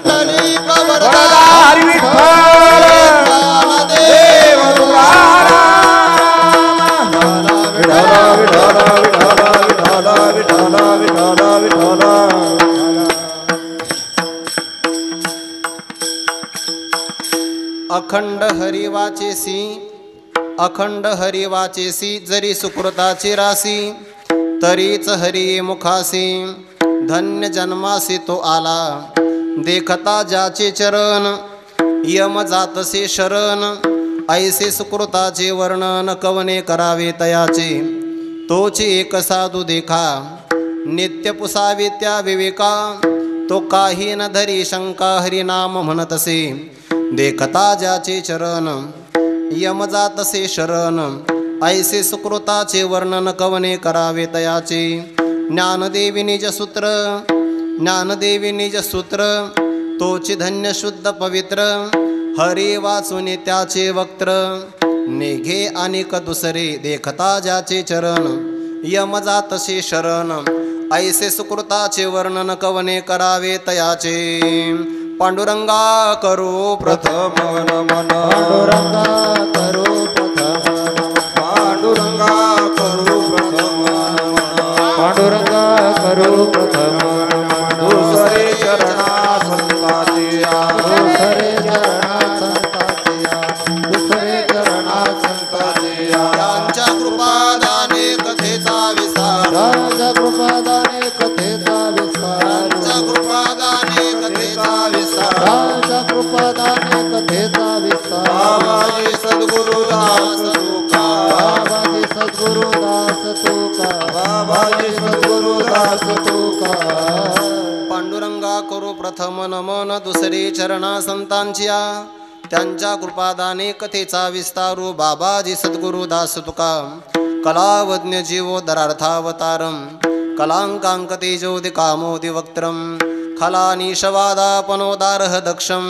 विठ्ठली वरदारी विठ्ठल देव तुकाराम विठ्ठल विठ्ठल विठ्ठल विठ्ठल विठ्ठल विठ्ठल अखंड हरी वाचेसी अखंड हरी वाचेसी जरी सुकृताची राशी तरीच हरी मुखासी धन्य जन्मासी तो आला देखता ज्याचे चरण यम जातसे शरण ऐसे सुकृताचे वर्णन कवने करावे तयाचे तोची एक साधू देखा नित्य पुसावे त्या विवेका तो काही न धरी शंका हरिनाम म्हणतसे देखता ज्याचे चरण यम जातसे शरण ऐसे सुकृताचे वर्णन कवने करावे तयाचे ज्ञानदेवी निज सूत्र ज्ञानदेवी निज सूत्र तोची धन्य शुद्ध पवित्र हरी वाचून त्याचे वक्त्र निघे अनेक दुसरे देखता ज्याचे चरण यम जातसे शरण ऐसे सुकृताचे वर्णन कवने करावे तयाचे पांडुरंगा करो प्रथम नमन पांडुरंगा करो प्रथम पांडुरंगा करो प्रथम पांडुरंगा करो प्रथम दुसरे चरणा संतातिया दुसरे चरणा संतातिया दुसरे चरणा संतातिया त्यांच्या कृपादाने कथेचा विस्तार राजा कृपादाने कथेचा विस्तार त्यांच्या कृपादाने कथेचा विस्तार राजा कृपादाने कथेचा विस्तार बाबाजी सद्गुरुदास तुका बाबाजी सद्गुरुदास तुका बाबाजी सद्गुरुदास तुका पांडुरंगा करू प्रथम नमन दुसरे चरणा संतांच्या त्यांच्या कृपादाने कथेचा विस्तारू बाबाजी सद्गुरुदास तुका कलावज्ञ जीवोदरार्थावतारम कलांकांक तेजोदिकामोदि वक्त्रम खलानीशवादापनोदारह दक्षम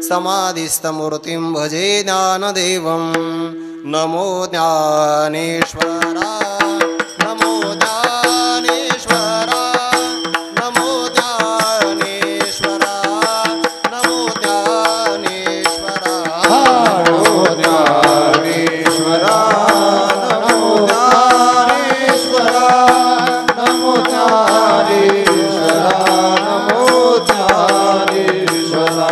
समाधिस्तमूर्तिं भजे ज्ञानदेवं नमो ज्ञानेश्वरा नमो ज्ञानेश्वरा नमो ज्ञानेश्वरा नमो ज्ञानेश्वरा नमो ज्ञानेश्वरा नमो ज्ञानेश्वरा नमो ज्ञानेश्वरा नमो ज्ञानेश्वरा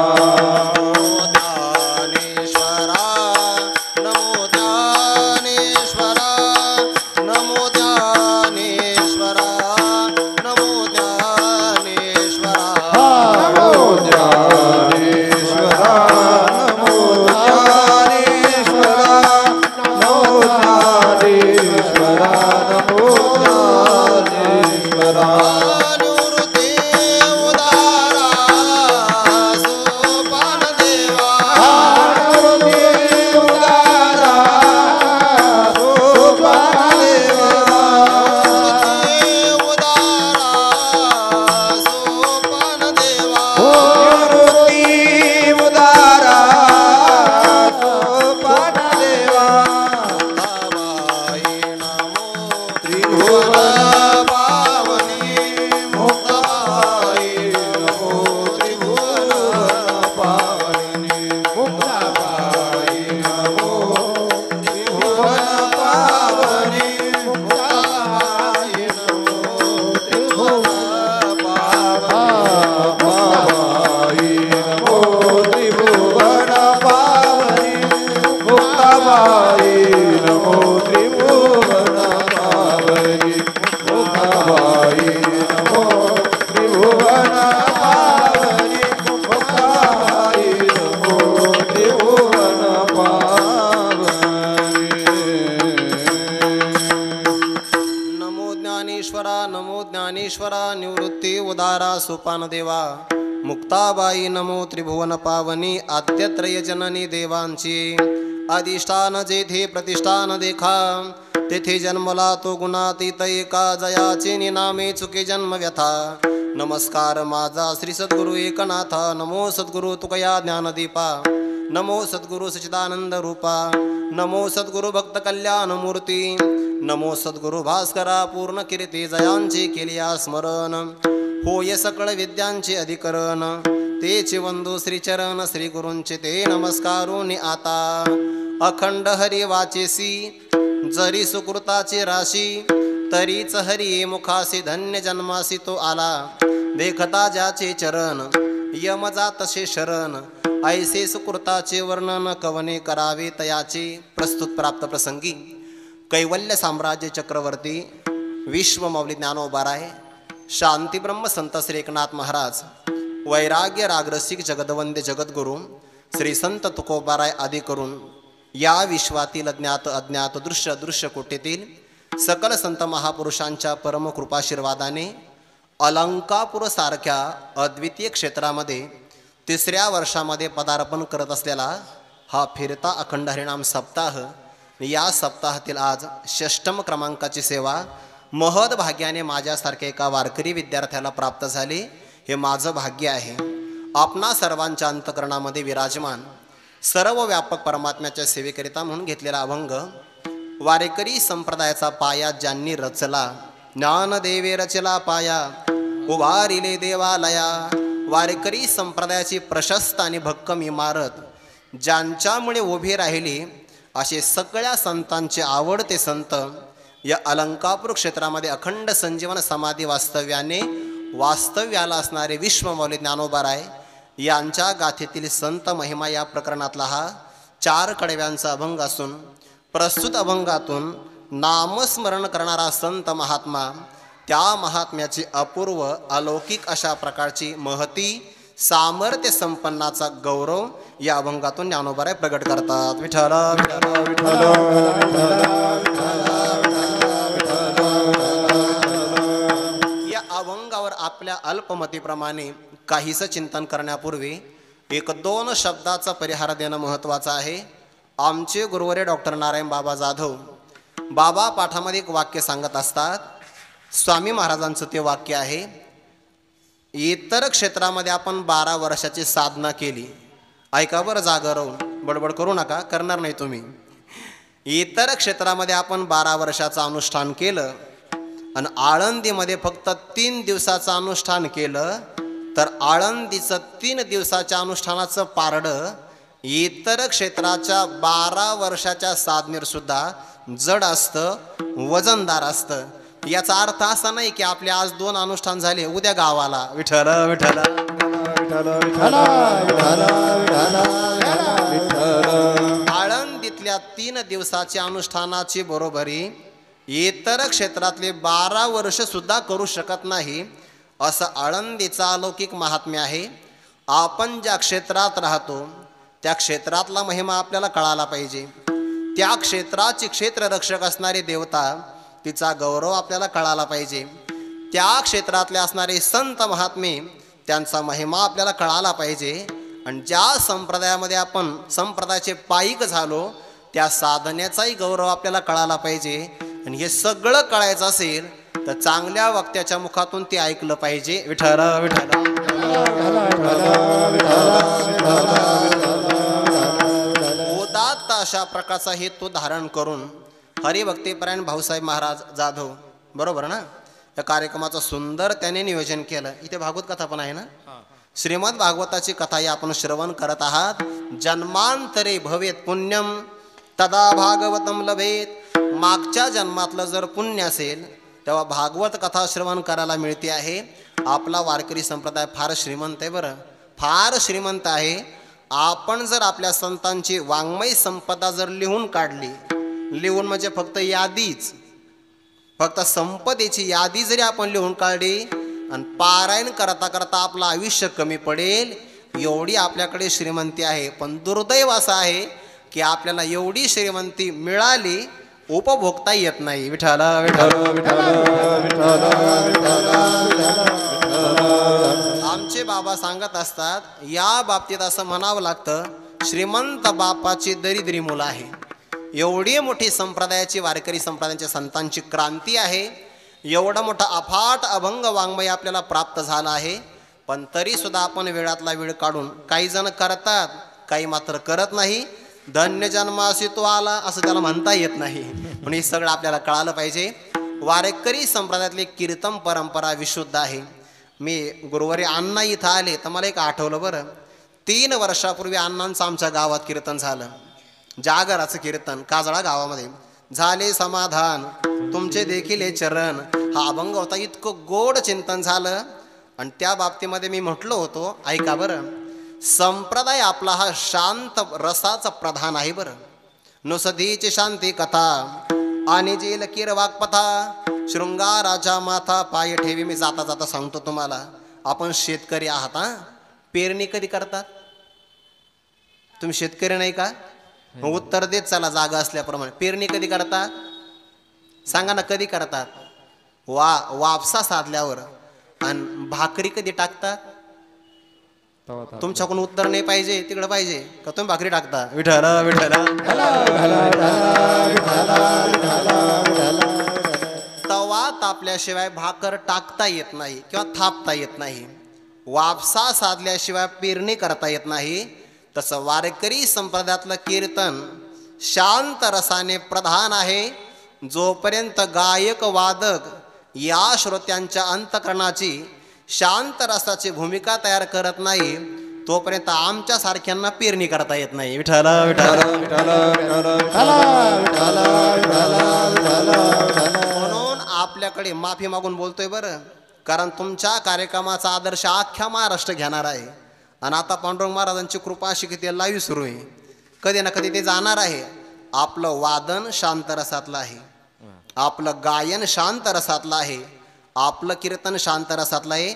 ज्ञानेश्वरा निवृत्ती उदारा सोपान देवा मुक्ताबाई नमो त्रिभुवन पावनी आद्यत्रय जननी देवांची अधिष्ठान जेथे प्रतिष्ठान देखा तेथे जन्मला तो गुणातीत एका जयाचे निनामे चुके जन्म व्यथा नमस्कार माझा श्री सद्गुरु एकनाथा नमो सद्गुरु तुकया ज्ञानदीपा नमो सद्गुरु सच्चिदानंद रूपा नमो सद्गुरु भक्त कल्याण मूर्ती नमो सद्गुरु भास्करा पूर्ण कीर्ती जयांचे केलिया स्मरण होय सकळ विद्यांचे अधिकरण तेचे वंदू श्रीचरण श्री गुरूंचे ते नमस्कारून आता अखंड हरी वाचेसी जरी सुकृताची राशी तरीच हरी मुखासी धन्य जन्मासी तो आला देखता ज्याचे चरण यम जातसे शरण ऐसे सुकृताचे वर्णन कवने करावे तयाचे प्रस्तुत प्राप्त प्रसंगी कैवल्य साम्राज्य चक्रवर्ती विश्वमौली ज्ञानोबाराय शांती ब्रह्म संत श्री एकनाथ महाराज वैराग्य रागरसिक जगदवंद्य जगद्गुरु श्री संत तुकोबाराय आदी करून या विश्वातील ज्ञात अज्ञात दृश्य दृश्य कोटीतील सकल संत महापुरुषांच्या परम कृपाशीर्वादाने अलंकापूर सारख्या अद्वितीय क्षेत्रामध्ये तिसऱ्या वर्षामध्ये पदार्पण करत असलेला हा फिरता अखंड हरिनाम सप्ताह या सप्ताहातील आज षष्टम क्रमांकाची सेवा महद भाग्याने माझ्यासारख्या एका वारकरी विद्यार्थ्याला प्राप्त झाली. हे माझं भाग्य आहे. आपणा सर्वांच्या अंतकरणामध्ये विराजमान सर्व व्यापक परमात्म्याच्या सेवेकरिता म्हणून घेतलेला अभंग वारकरी संप्रदायाचा पाया ज्यांनी रचला ज्ञानदेवे रचला पाया उभारिले देवालया. वारकरी संप्रदायाची प्रशस्त आणि भक्कम इमारत ज्यांच्यामुळे उभी राहिली असे सगळ्या संतांचे आवडते संत या अलंकापूर क्षेत्रामध्ये अखंड संजीवन समाधी वास्तव्याला असणारे विश्वमौली ज्ञानोबाराय यांच्या गाथेतील संत महिमा या प्रकरणातला हा 4 कडव्यांचा अभंग असून प्रस्तुत अभंगातून नामस्मरण करणारा संत महात्मा त्या महात्म्याची अपूर्व अलौकिक अशा प्रकारची महती सामर्थ्य संपन्नाचा गौरव या अभंगातून ज्ञानोबाराय प्रगट करतात. विठ्ठल या अभंगावर आपल्या अल्पमतीप्रमाणे काहीच चिंतन करण्यापूर्वी 1-2 शब्दाचा परिहार देणं महत्त्वाचं आहे. आमचे गुरुवर्य डॉक्टर नारायण बाबा जाधव बाबा पाठामध्ये एक वाक्य सांगत असतात. स्वामी महाराजांचं ते वाक्य आहे, इतर क्षेत्रामध्ये आपण 12 वर्षाची साधना केली. ऐका बरं जागा राहून, बडबड करू नका, करणार नाही तुम्ही. इतर क्षेत्रामध्ये आपण 12 वर्षाचं अनुष्ठान केलं आणि आळंदीमध्ये फक्त 3 दिवसाचं अनुष्ठान केलं तर आळंदीचं 3 दिवसाच्या अनुष्ठानाचं पारडं इतर क्षेत्राच्या 12 वर्षाच्या साधनेवर सुद्धा जड असतं, वजनदार असतं. याचा अर्थ असा नाही की आपले आज 2 अनुष्ठान झाले उद्या गावाला. विठ्ठल विठ्ठल आळंदीतल्या 3 दिवसाच्या अनुष्ठानाची बरोबरी इतर क्षेत्रातले 12 वर्ष सुद्धा करू शकत नाही असं आळंदीचा अलौकिक महात्म्य आहे. आपण ज्या क्षेत्रात राहतो त्या क्षेत्रातला महिमा आपल्याला कळाला पाहिजे. त्या क्षेत्राची क्षेत्ररक्षक असणारी देवता तिचा गौरव आपल्याला कळाला पाहिजे. त्या क्षेत्रातले असणारे संत महात्मे त्यांचा महिमा आपल्याला कळाला पाहिजे. आणि ज्या संप्रदायामध्ये आपण संप्रदायाचे पायिक झालो त्या साधनेचाही गौरव आपल्याला कळाला पाहिजे. आणि हे सगळं कळायचं असेल तर चांगल्या वक्त्याच्या मुखातून ते ऐकलं पाहिजे. विठ्ठल विठ्ठल उदात्त अशा प्रकारचा हेतू धारण करून हरिभक्तीपरायण भाऊसाहेब महाराज जाधव बरोबर ना या कार्यक्रमाचं सुंदर त्याने नियोजन केलं. इथे भागवत कथा पण आहे ना. श्रीमद भागवताची कथा ही आपण श्रवण करत आहात. जन्मांतरे भवेत पुण्यम तदा भागवतम लभेत. मागच्या जन्मातलं जर पुण्य असेल तेव्हा भागवत कथा श्रवण करायला मिळते आहे. आपला वारकरी संप्रदाय फार श्रीमंत आहे बरं, फार श्रीमंत आहे. आपण जर आपल्या संतांची वाङ्मय संपदा जर लिहून काढली, लिहून म्हणजे फक्त यादीच, फक्त संपदेची यादी जरी आपण लिहून काढली आणि पारायण करता करता आपलं आयुष्य कमी पडेल एवढी आपल्याकडे श्रीमंती आहे. पण दुर्दैव असं आहे की आपल्याला एवढी श्रीमंती मिळाली उपभोगता येत नाही. विठ्ठल विठ्ठल आमचे बाबा सांगत असतात या बाबतीत असं म्हणावं लागतं, श्रीमंत बापाची दरिद्री मुलं आहे. एवढी मोठी संप्रदायाची वारकरी संप्रदायाच्या संतांची क्रांती आहे. एवढा मोठा अफाट अभंग वाङ्मय आपल्याला प्राप्त झाला आहे. पण तरीसुद्धा आपण वेळातला वेळ काढून काही जण करतात, काही मात्र करत नाही. धन्य जन्मासी तो आला असं त्याला म्हणता येत नाही. पण हे सगळं आपल्याला कळालं पाहिजे. वारकरी संप्रदायातली कीर्तन परंपरा विशुद्ध आहे. मी गुरुवारी अण्णा इथं आले तर मला एक आठवलं बरं. 3 वर्षापूर्वी अण्णांचं आमच्या गावात कीर्तन झालं. जागराचं कीर्तन काजळा गावामध्ये झाले समाधान तुमचे देखील हे चरण हा अभंग होता. इतकं गोड चिंतन झालं. आणि त्या बाबतीमध्ये मी म्हटलो होतो, ऐका बरं, संप्रदाय आपला हा शांत रसाचा प्रधान आहे बरं. नुसदीची शांती कथा आणि जेल किर वाक्पथा शृंगाराच्या माथा पाय ठेवी. मी जाता जाता सांगतो तुम्हाला, आपण शेतकरी आहात हा. पेरणी कधी करतात? तुम्ही शेतकरी नाही का? मग उत्तर देत चला जागा असल्याप्रमाणे. पेरणी कधी करतात सांगा ना, कधी करतात? वापसा साधल्यावर. आणि भाकरी कधी टाकतात? तुमच्याकडून उत्तर नाही पाहिजे, तिकडं पाहिजे का तुम्ही भाकरी टाकता? विठ्ठला विठ्ठला. तवा तापल्याशिवाय भाकर टाकता येत नाही किंवा थापता येत नाही. वापसा साधल्याशिवाय पेरणी करता येत नाही. तसं वारकरी संप्रदायातलं कीर्तन शांत रसाने प्रधान आहे. जोपर्यंत गायक वादक या श्रोत्यांच्या अंतकरणाची शांत रसाची भूमिका तयार करत नाही तोपर्यंत आमच्या सारख्यांना पेरणी करता येत नाही. विठ्ठला विठ्ठला. म्हणून आपल्याकडे माफी मागून बोलतोय बरं, कारण तुमच्या कार्यक्रमाचा आदर्श अख्ख्या महाराष्ट्र घेणार आहे. आणि आता पांडुरंग महाराजांची कृपा अशी की ते लाईव्ह सुरू आहे, कधी ना कधी ते जाणार आहे. आपलं वादन शांत रसातलं आहे, आपलं गायन शांत रसातलं आहे, आपलं कीर्तन शांत रसातलं आहे.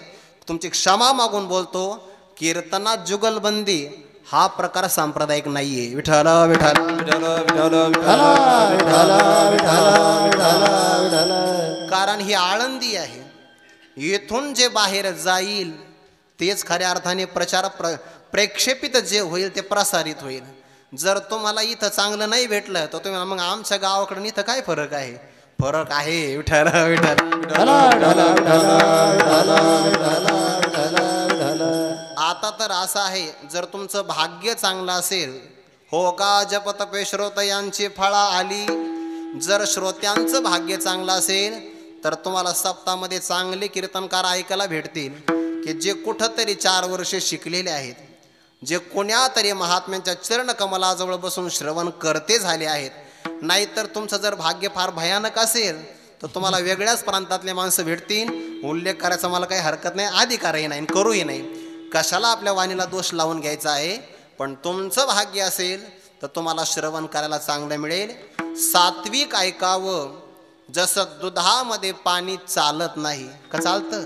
तुमची क्षमा मागून बोलतो, कीर्तनात जुगलबंदी हा प्रकार सांप्रदायिक नाहीये. विठ्ठला विठ्ठला कारण ही आळंदी आहे. येथून जे बाहेर जाईल तेच खऱ्या अर्थाने प्रेक्षेपित जे होईल ते प्रसारित होईल. जर तुम्हाला इथं चांगलं नाही भेटलं तर तुम्ही मग आमच्या गावाकडून इथं काय फरक आहे? फरक आहे. विठ्ठला विठ्ठला. आता तर असं आहे, जर तुमचं भाग्य चांगलं असेल, हो का जपतपे श्रोतयांची फळा आली. जर श्रोत्यांचं भाग्य चांगलं असेल तर तुम्हाला सप्ताहामध्ये चांगले कीर्तनकार ऐकायला भेटतील की जे कुठंतरी 4 वर्षे शिकलेले आहेत, जे कोण्या तरी महात्म्यांच्या चरणकमलाजवळ बसून श्रवण करते झाले आहेत. नाहीतर तुमचं जर भाग्य फार भयानक असेल तर तुम्हाला वेगळ्याच प्रांतातले माणसं भेटतील. उल्लेख करायचा मला काही हरकत नाही, अधिकारही नाही, करूही नाही. कशाला आपल्या वाणीला दोष लावून घ्यायचा आहे? पण तुमचं भाग्य असेल तर तुम्हाला श्रवण करायला चांगलं मिळेल. सात्विक ऐकावं. जसं दुधामध्ये पाणी चालत नाही का चालतं,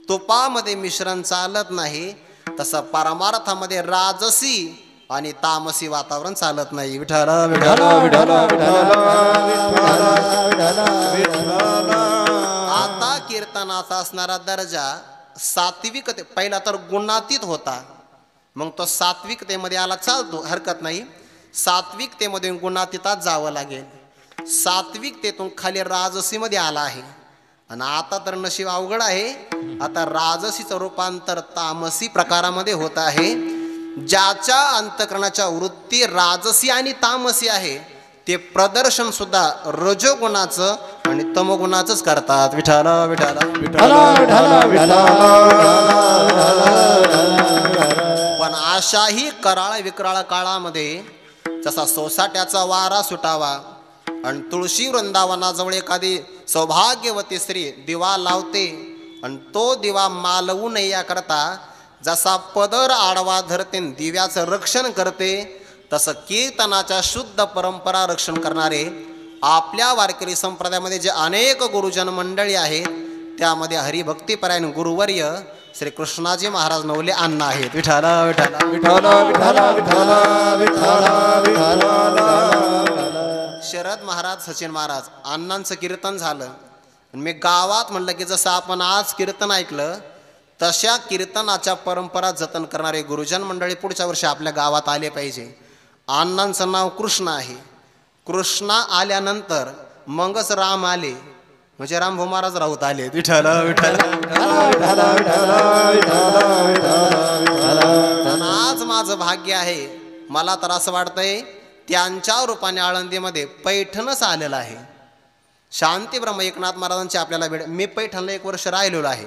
तुपामध्ये मिश्रण चालत नाही, तसं परमार्थामध्ये राजसी आणि तामसी वातावरण चालत नाही. विठ्ठला विठ्ठला. आता कीर्तनाचा असणारा दर्जा सात्विकते पहिला तर गुणातीत होता, मग तो सात्विकतेमध्ये आला, चालतो, हरकत नाही. सात्विकतेमध्ये गुणातीतात जावं लागेल. सात्विकतेतून खाली राजसीमध्ये आला आहे. आणि आता तर नशीब अवघड आहे, आता राजसीचं रूपांतर तामसी प्रकारामध्ये होत आहे. ज्याच्या अंतकरणाच्या वृत्ती राजसी आणि तामसी आहे ते प्रदर्शन सुद्धा रजोगुणाचं आणि तमोगुणाचंच करतात. विठ्ठला विठ्ठला. पण अशाही कराळ विक्राळ काळामध्ये जसा सोसाट्याचा वारा सुटावा आणि तुळशी वृंदावनाजवळ एखादी सौभाग्यवती स्त्री दिवा लावते आणि तो दिवा मालवू नये याकरता जसा पदर आडवा धरते दिव्याचं रक्षण करते, तसं कीर्तनाच्या शुद्ध परंपरा रक्षण करणारे आपल्या वारकरी संप्रदायामध्ये जे अनेक गुरुजन मंडळी आहेत त्यामध्ये हरिभक्तीपरायण गुरुवर्य श्री कृष्णाजी महाराज नवले अण्णा आहेत. विठ्ठला विठ्ठला विठ्ठला विठ्ठला विठ्ठला विठ्ठला. शरद महाराज, सचिन महाराज अण्णांचं कीर्तन झालं. मी गावात म्हणलं की जसं आपण आज कीर्तन ऐकलं तशा कीर्तनाच्या परंपरा जतन करणारे गुरुजन मंडळी पुढच्या वर्षी आपल्या गावात आले पाहिजे. अण्णांचं नाव कृष्ण आहे. कृष्णा आल्यानंतर मगच राम आले, म्हणजे रामभाऊ महाराज राऊत आले. विठ्ठला विठ्ठला. आज माझं भाग्य आहे, मला तर असं वाटतंय त्यांच्या रूपाने आळंदीमध्ये पैठणच आलेलं आहे. शांती ब्रह्म एकनाथ महाराजांची आपल्याला भेट. मी पैठणला 1 वर्ष राहिलेलो आहे.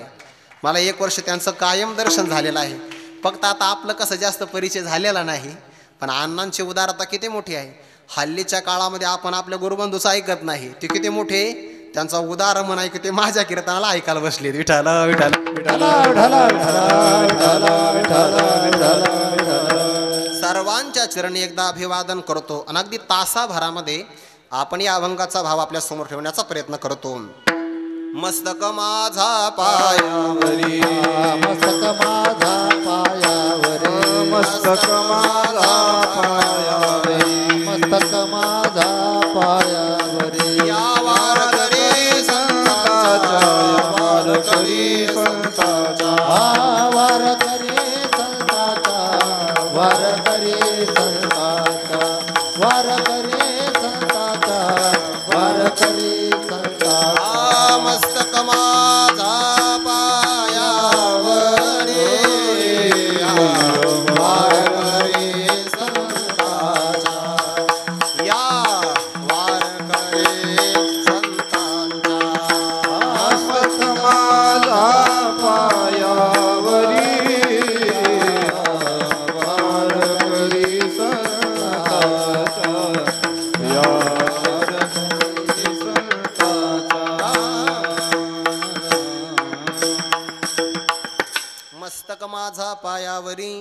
मला 1 वर्ष त्यांचं कायम दर्शन झालेलं आहे. फक्त आता आपलं कसं जास्त परिचय झालेला नाही, पण अण्णांची उदारता किती मोठी आहे. हल्लीच्या काळामध्ये आपण आपल्या गुरुबंधूचं ऐकत नाही, ते किती मोठे. त्यांचा उदार मन आहे की ते माझ्या कीर्तनाला ऐकायला बसले. विठाला विठाला विठाला विठाला विठाला विठाला विठाला. सर्वांच्या चरणी एकदा अभिवादन करतो आणि अगदी तासाभरामध्ये आपण या अभंगाचा भाव आपल्या समोर ठेवण्याचा प्रयत्न करतो. मस्तक माझा पायावरी, मस्तक माझा पायावरी, मस्तक माझा पायावरी, मस्तक माझा पायावरी. या वारकरी संताचा वारकरी संताचा, वारकरी संताचा, वारकरी संताचा, वारकरी संताचा, वारकरी संताचा. मस्तक माझा पायावरी, वारकरी संताचा, या वारकरी संतांचा. मस्तक माझा पायावरी, वारकरी संताचा, या वारकरी संताचा. मस्तक माझा पायावरी,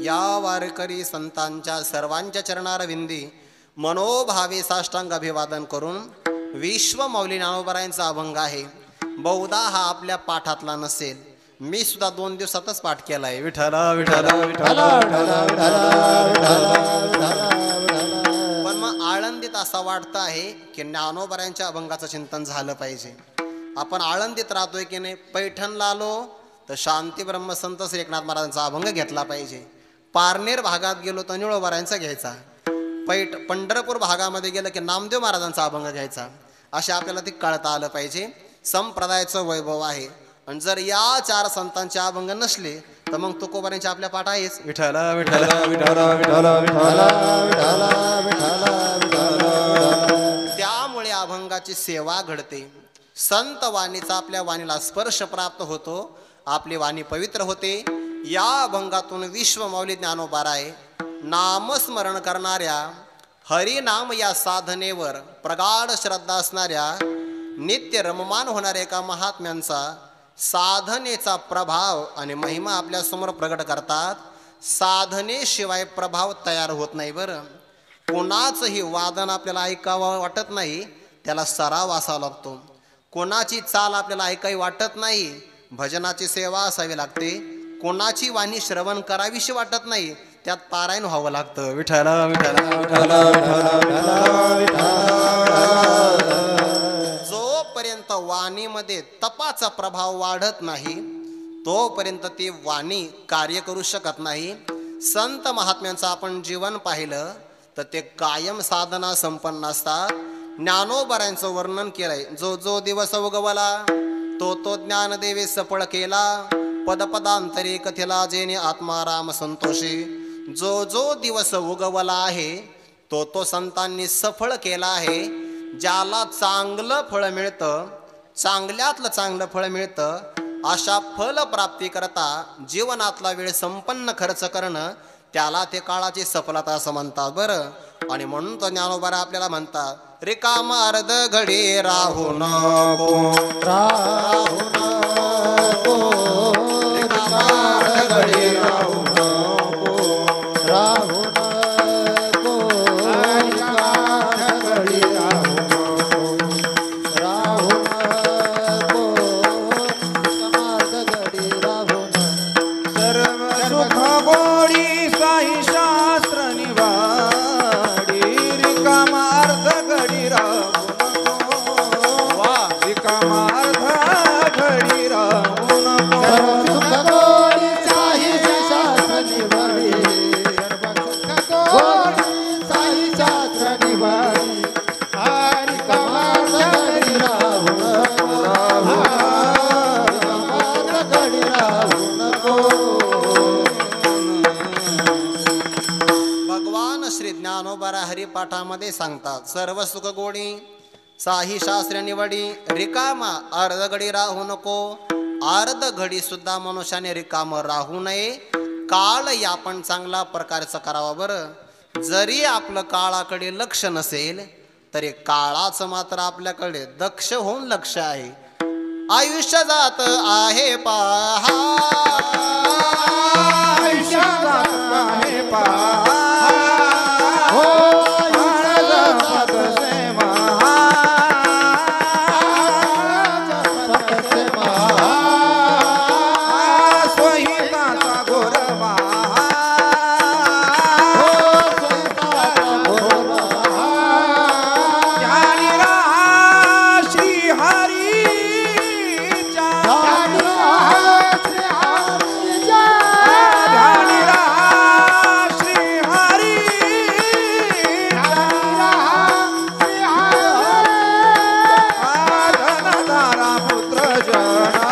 या वारकरी संतांच्या सर्वांच्या चरणारविंदी मनोभावे साष्टांग अभिवादन करून विश्व मौली ज्ञानोबरायांचा अभंग आहे. बहुधा हा आपल्या पाठातला नसेल, मी सुद्धा 2 दिवसातच पाठ केलाय. विठाला विठाला विठाला. पण मग आळंदीत असं वाटतं आहे की ज्ञानोबरायांच्या अभंगाचं चिंतन झालं पाहिजे. आपण आळंदीत राहतोय की नाही, पैठणला आलो तर शांती ब्रह्मसंत श्री एकनाथ महाराजांचा अभंग घेतला पाहिजे. पारनेर भागात गेलो तर निळोबरायांचा घ्यायचा. पंढरपूर भागामध्ये गेलं की नामदेव महाराजांचा अभंग घ्यायचा. असे आपल्याला ते कळता आलं पाहिजे. संप्रदायाचं वैभव आहे. आणि जर या 4 संतांचे अभंग नसले तर मग तुकोबारांचे आपल्या पाठ आहेच. विठाला विठाला विठाला विठाला विठाला त्यामुळे अभंगाची सेवा घडते. संत वाणीचा आपल्या वाणीला स्पर्श प्राप्त होतो, आपली वाणी पवित्र होते. या अभंगातून विश्व मौली ज्ञानोबाराय नामस्मरण करणाऱ्या, हरिनाम या साधनेवर प्रगाढ श्रद्धा असणाऱ्या, नित्य रममान होणाऱ्या एका महात्म्यांचा साधनेचा प्रभाव आणि महिमा आपल्या समोर प्रगट करतात. साधनेशिवाय प्रभाव तयार होत नाही. बरं, कोणाचंही वादन आपल्याला ऐकावं वाटत नाही, त्याला सराव असावा लागतो. कोणाची चाल आपल्याला ऐकावी वाटत नाही, भजनाची सेवा असावी लागते. कोणाची वाणी श्रवण करावीशी वाटत नाही, त्यात पारायण व्हावं लागतं. विठाला विठाला विठाला जोपर्यंत वाणीमध्ये तपाचा प्रभाव वाढत नाही, तोपर्यंत ती वाणी कार्य करू शकत नाही. संत महात्म्यांचं आपण जीवन पाहिलं तर ते कायम साधना संपन्न असतात. ज्ञानोबरायांचं वर्णन केलंय. जो जो दिवस उगवला तो तो ज्ञानदेवे सफळ केला, पदपदांतरी कथिला जेने आत्माराम संतोषी. जो जो दिवस उगवला आहे तो तो संतांनी सफळ केला आहे. ज्याला चांगलं फळ मिळतं, चांगल्यातलं चांगलं फळ मिळतं, अशा फल प्राप्ती करता जीवनातला वेळ संपन्न खर्च करणं, त्याला ते काळाची सफलता असं म्हणतात. बरं, आणि म्हणून तो ज्ञानोबा आपल्याला म्हणतात, रिकाम अर्ध घडी राहू नको, राहू नको, रिकाम अर्ध घडी राहू नको, राहू नको, घडी राहू नको, राहू नको, घडी राहू नको. सर्व सुख गोडी साई शास्त्र निवाडी, रिकामा अर्ध घडी राहू नको, रिकामा अर्ध घडी राहू नको. सर्व सुख गोडी साई शास्त्र निवाडी, सर्व सुख गोडी साई शास्त्र निवाडी, हरी कमाल घडी राहू नको, कमाल घडी राहू नको. भगवान श्री ज्ञानोबा हरिपाठामध्ये सांगतात, सर्व सुख गोडी साही शास्त्र निवडी, रिकामा अर्धगडी राहू नको, अर्ध घडी सुद्धा मनुष्याने रिकामं राहू नये. काळ यापन चांगला प्रकारचं करावा. बरं जरी आपलं काळाकडे लक्ष नसेल तरी काळाचं मात्र आपल्याकडे दक्ष होऊन लक्ष आहे. आयुष्य जात आहे पहा, आयुष्य जात आहे पहा, हो जात से महा, तसे महा, स्वहिताचा घोर महा, हो स्वतःचा घोर महा. ध्यानी राहा श्री हरीच्या, ध्यानी राहा श्री हरीच्या, ध्यानी राहा श्री हरीच्या, ध्यानी राहा श्री हरीच्या. धनधारा पुत्र जना,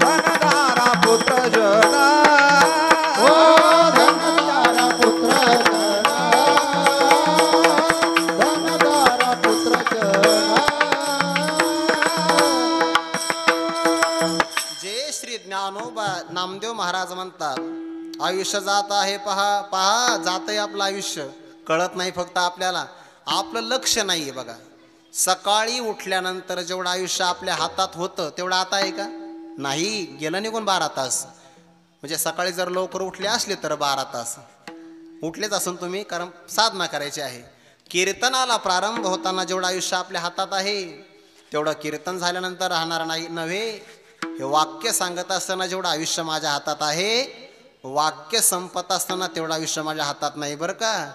धनधारा पुत्र जना, हो धनधारा पुत्र जना, धनधारा पुत्र जना. जे श्री ज्ञानोबा नामदेव महाराज म्हणतात, आयुष्य जात आहे पहा. पहा जात आहे आपलं आयुष्य, कळत नाही फक्त आपल्याला, आपलं लक्ष नाहीये. बघा सकाळी उठल्यानंतर जेवढं आयुष्य आपल्या हातात होतं तेवढं आता आहे का? नाही, गेलं निघून 12 तास. म्हणजे सकाळी जर लवकर उठले असले तर 12 तास उठलेच असून तुम्ही, कारण साधना करायची आहे. कीर्तनाला प्रारंभ होताना जेवढं आयुष्य आपल्या हातात आहे तेवढं कीर्तन झाल्यानंतर राहणार नाही नव्हे. हे वाक्य सांगत असताना जेवढं आयुष्य माझ्या हातात आहे, वाक्य संपत असताना तेवढं आयुष्य माझ्या हातात नाही बरं का.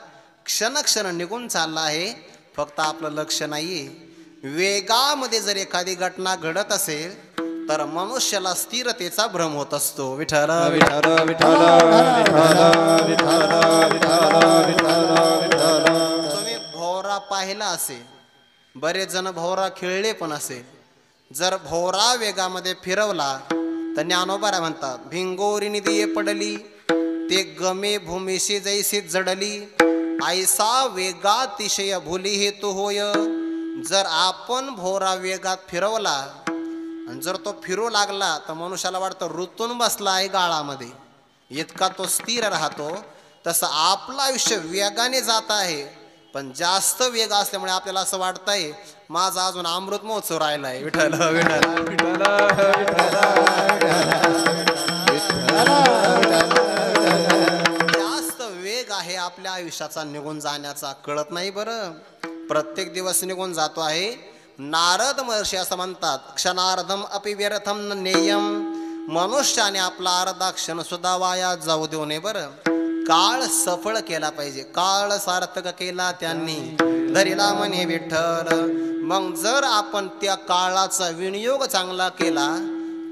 क्षण क्षण निघून चालला आहे, फक्त आपलं लक्ष नाहीये. वेगामध्ये जर एखादी घटना घडत असेल तर मनुष्याला स्थिरतेचा भ्रम होत असतो. विठ्ठल विठ्ठल विठ्ठल विठ्ठल विठ्ठल विठ्ठल. तुम्ही भोवरा पाहिला असेल, बरेच जण भोवरा खेळले पण असेल. जर भोवरा वेगामध्ये फिरवला तर ज्ञानोबा म्हणतात, भिंगोरी निधी पडली ते गमे भूमीशी जैसी जडली, ऐसा वेगातिशय भुली हेतू होय. जर आपण भोवरा वेगात फिरवला आणि जर तो फिरू लागला तर मनुष्याला वाटतं ऋतून बसला आहे गाळामध्ये, इतका तो स्थिर राहतो. तसं आपलं आयुष्य वेगाने जात आहे, पण जास्त वेग असल्यामुळे आपल्याला असं वाटतंय माझा अजून अमृत महोत्सव राहिला आहे. विठ्ठल विठ्ठल. जास्त वेग आहे आपल्या आयुष्याचा निघून जाण्याचा, कळत नाही बरं. प्रत्येक दिवस निघून जातो आहे. नारद महर्षी असं म्हणतात, क्षणार्धम अपि व्यर्थम न नेयम. मनुष्याने आपला अर्धा क्षण सुद्धा वाया जाऊ देऊ नये बरं. काळ सफळ केला पाहिजे. काळ सार्थक केला त्यांनी धरिला म्हणे विठ्ठल. मग जर आपण त्या काळाचा विनियोग चांगला केला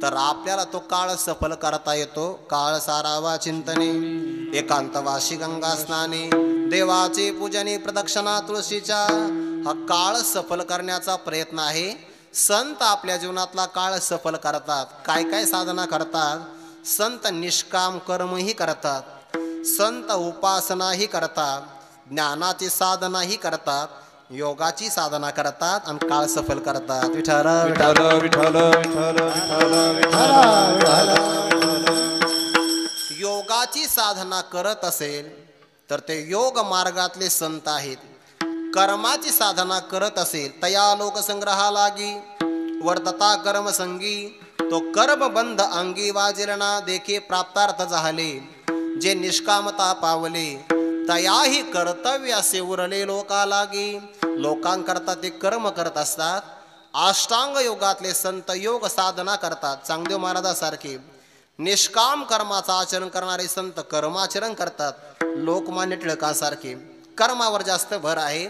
तर आपल्याला तो काळ सफल करता येतो. काळ सारावा चिंतने, एकांतवासी गंगा स्नाने, देवाचे पूजने प्रदक्षिणा तुळशीच्या. हा काळ सफल करण्याचा प्रयत्न आहे. संत आपल्या जीवनातला काळ सफल करतात. काय काय साधना करतात? संत निष्काम कर्मही करतात, संत उपासनाही करतात, ज्ञानाची साधनाही करतात, योगाची साधना करतात आणि काळ सफल करतात. विठ्ठल विठ्ठल विठ्ठल विठ्ठल विठ्ठल. योगाची साधना करत असेल तर ते योग मार्गातले संत आहेत. कर्माची साधना करत असेल तया लोकसंग्रहा लागी वर्तता कर्म संगी, तो कर्म बंध अंगी वाजिलना देखे प्राप्तार्थ झाले. जे निष्कामता पावले तयाही कर्तव्य असे उरले लोका लागी. लोकांकरता ते कर्म करत असतात. अष्टांग योगातले संत योग साधना करतात. चांगदेव महाराजासारखे निष्काम कर्माचं आचरण करणारे संत कर्माचरण करतात. लोकमान्य टिळकांसारखे कर्मावर जास्त भर आहे.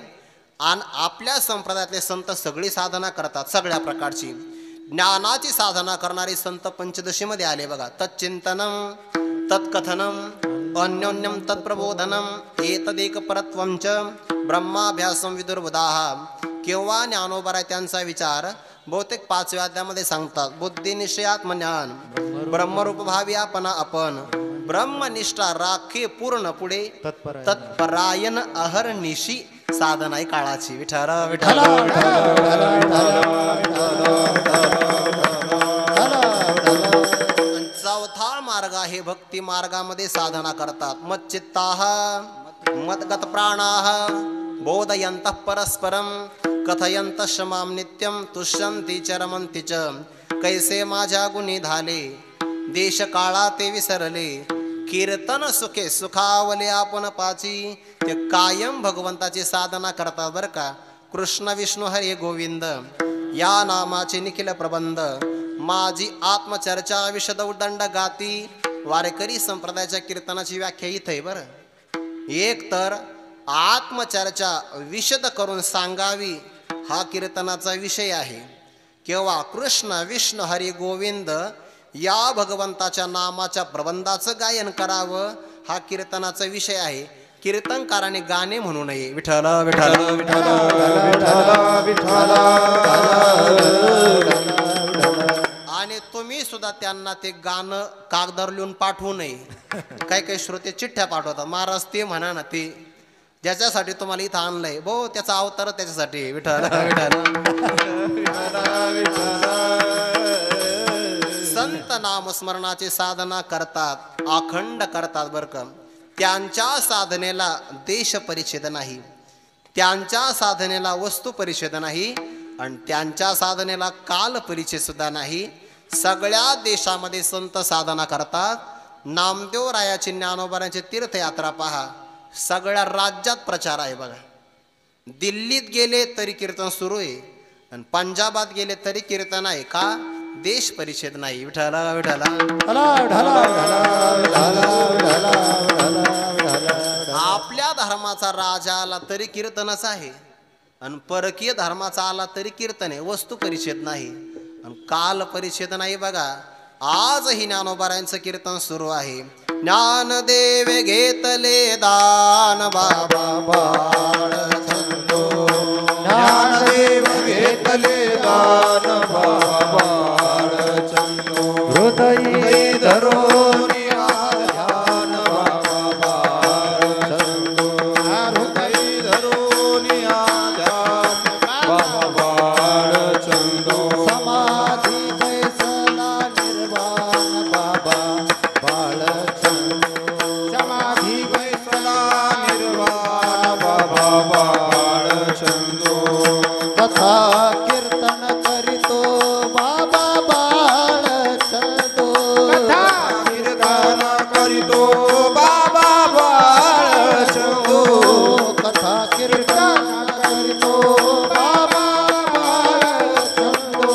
आणि आपल्या संप्रदायातले संत सगळी साधना करतात, सगळ्या प्रकारची. ज्ञानाची साधना करणारे संत पंचदशीमध्ये आले बघा. तच्चिंतनम तत्कथनम अन्योन्यम तत्प्रबोधनम एतदेक परत्वं च ब्रह्माभ्यासम विदुर्बुधाः. केव्हा ज्ञानोबा आहे त्यांचा विचार बहुतेक 5व्या अध्यायामध्ये सांगतात. बुद्धी निश्चयात्मज्ञान ब्रह्मरूप भावी आपण ब्रह्मनिष्ठा राखे पूर्ण पुढे तत्परायण अहर्निशी साधना आहे काळाची. विठ्ठल विठ्ठल. हे भक्ती मार्गामध्ये साधना करतात. मच्चित्ताः मद्गत प्राणाः बोधयन्तः परस्परं कथयन्तश्च मां नित्यं तुष्यन्ति च रमन्ति च. कैसे माझ्या गुणी झाले देश काळा ते विसरले. कीर्तन सुखे सुखावले आपण पाची. ते कायम भगवंताची साधना करतात बरं का. कृष्ण विष्णू हरे गोविंद या नामाचे निखिल प्रबंध. माझी आत्मचर्चा विशद उदंड गाती. वारकरी संप्रदायाच्या कीर्तनाची व्याख्या इथे बरं. एक तर आत्मचर्चा विशद करून सांगावी हा कीर्तनाचा विषय आहे, किंवा कृष्ण विष्णू हरी गोविंद या भगवंताच्या नामाच्या प्रबंधाचं गायन करावं हा कीर्तनाचा विषय आहे. कीर्तनकाराने गाणे म्हणू नये. विठ्ठल विठ्ठल विठ्ठल विठ्ठल विठ्ठल. आणि तुम्ही सुद्धा त्यांना ते गाणं कागदावर लिहून पाठवू नये. काही काही श्रोते चिठ्ठ्या पाठवतात. महाराज ते म्हणा ना ते ज्याच्यासाठी तुम्हाला इथं आणलंय बो त्याचा अवतार त्याच्यासाठी. विठ्ठल संत नामस्मरणाची साधना करतात, अखंड करतात बरं का. त्यांच्या साधनेला देश परिच्छेद नाही, त्यांच्या साधनेला वस्तू परिच्छेद नाही, आणि त्यांच्या साधनेला काल परिच्छेद सुद्धा नाही. सगळ्या देशामध्ये संत साधना करतात. नामदेव रायाची ज्ञानोबारांची तीर्थयात्रा पहा, सगळ्या राज्यात प्रचार आहे बघा. दिल्लीत गेले तरी कीर्तन सुरू आहे, आणि पंजाबात गेले तरी कीर्तन आहे. का? देश परिच्छेद नाही. विठ्ठल विठ्ठल. आपल्या धर्माचा राजा आला तरी कीर्तनच आहे, आणि परकीय धर्माचा आला तरी कीर्तन आहे. वस्तू परिच्छेद नाही आणि काल परिच्छेद नाही बघा. आजही ज्ञानोबारायांचं कीर्तन सुरू आहे. ज्ञानदेव घेतले दान बाबा बाळ छंदो. ज्ञानदेव घेतले दान बाबा बाळ छंदो. हृदयी धरून ध्यान बाबा बाळ छंदो. हृदयी धरून ध्यान बाबा बाळ छंदो. समाधी बैसला निर्वाण बाबा बाळ छंदो. समाधी बैसला निर्वाण बाबा बाळ छंदो. कथा कीर्तन करीतो बाबा बाळ छंदो. कथा कीर्तन करीतो बाबा बाळ छंदो. कथा कीर्तन करीतो बाबा बाळ छंदो.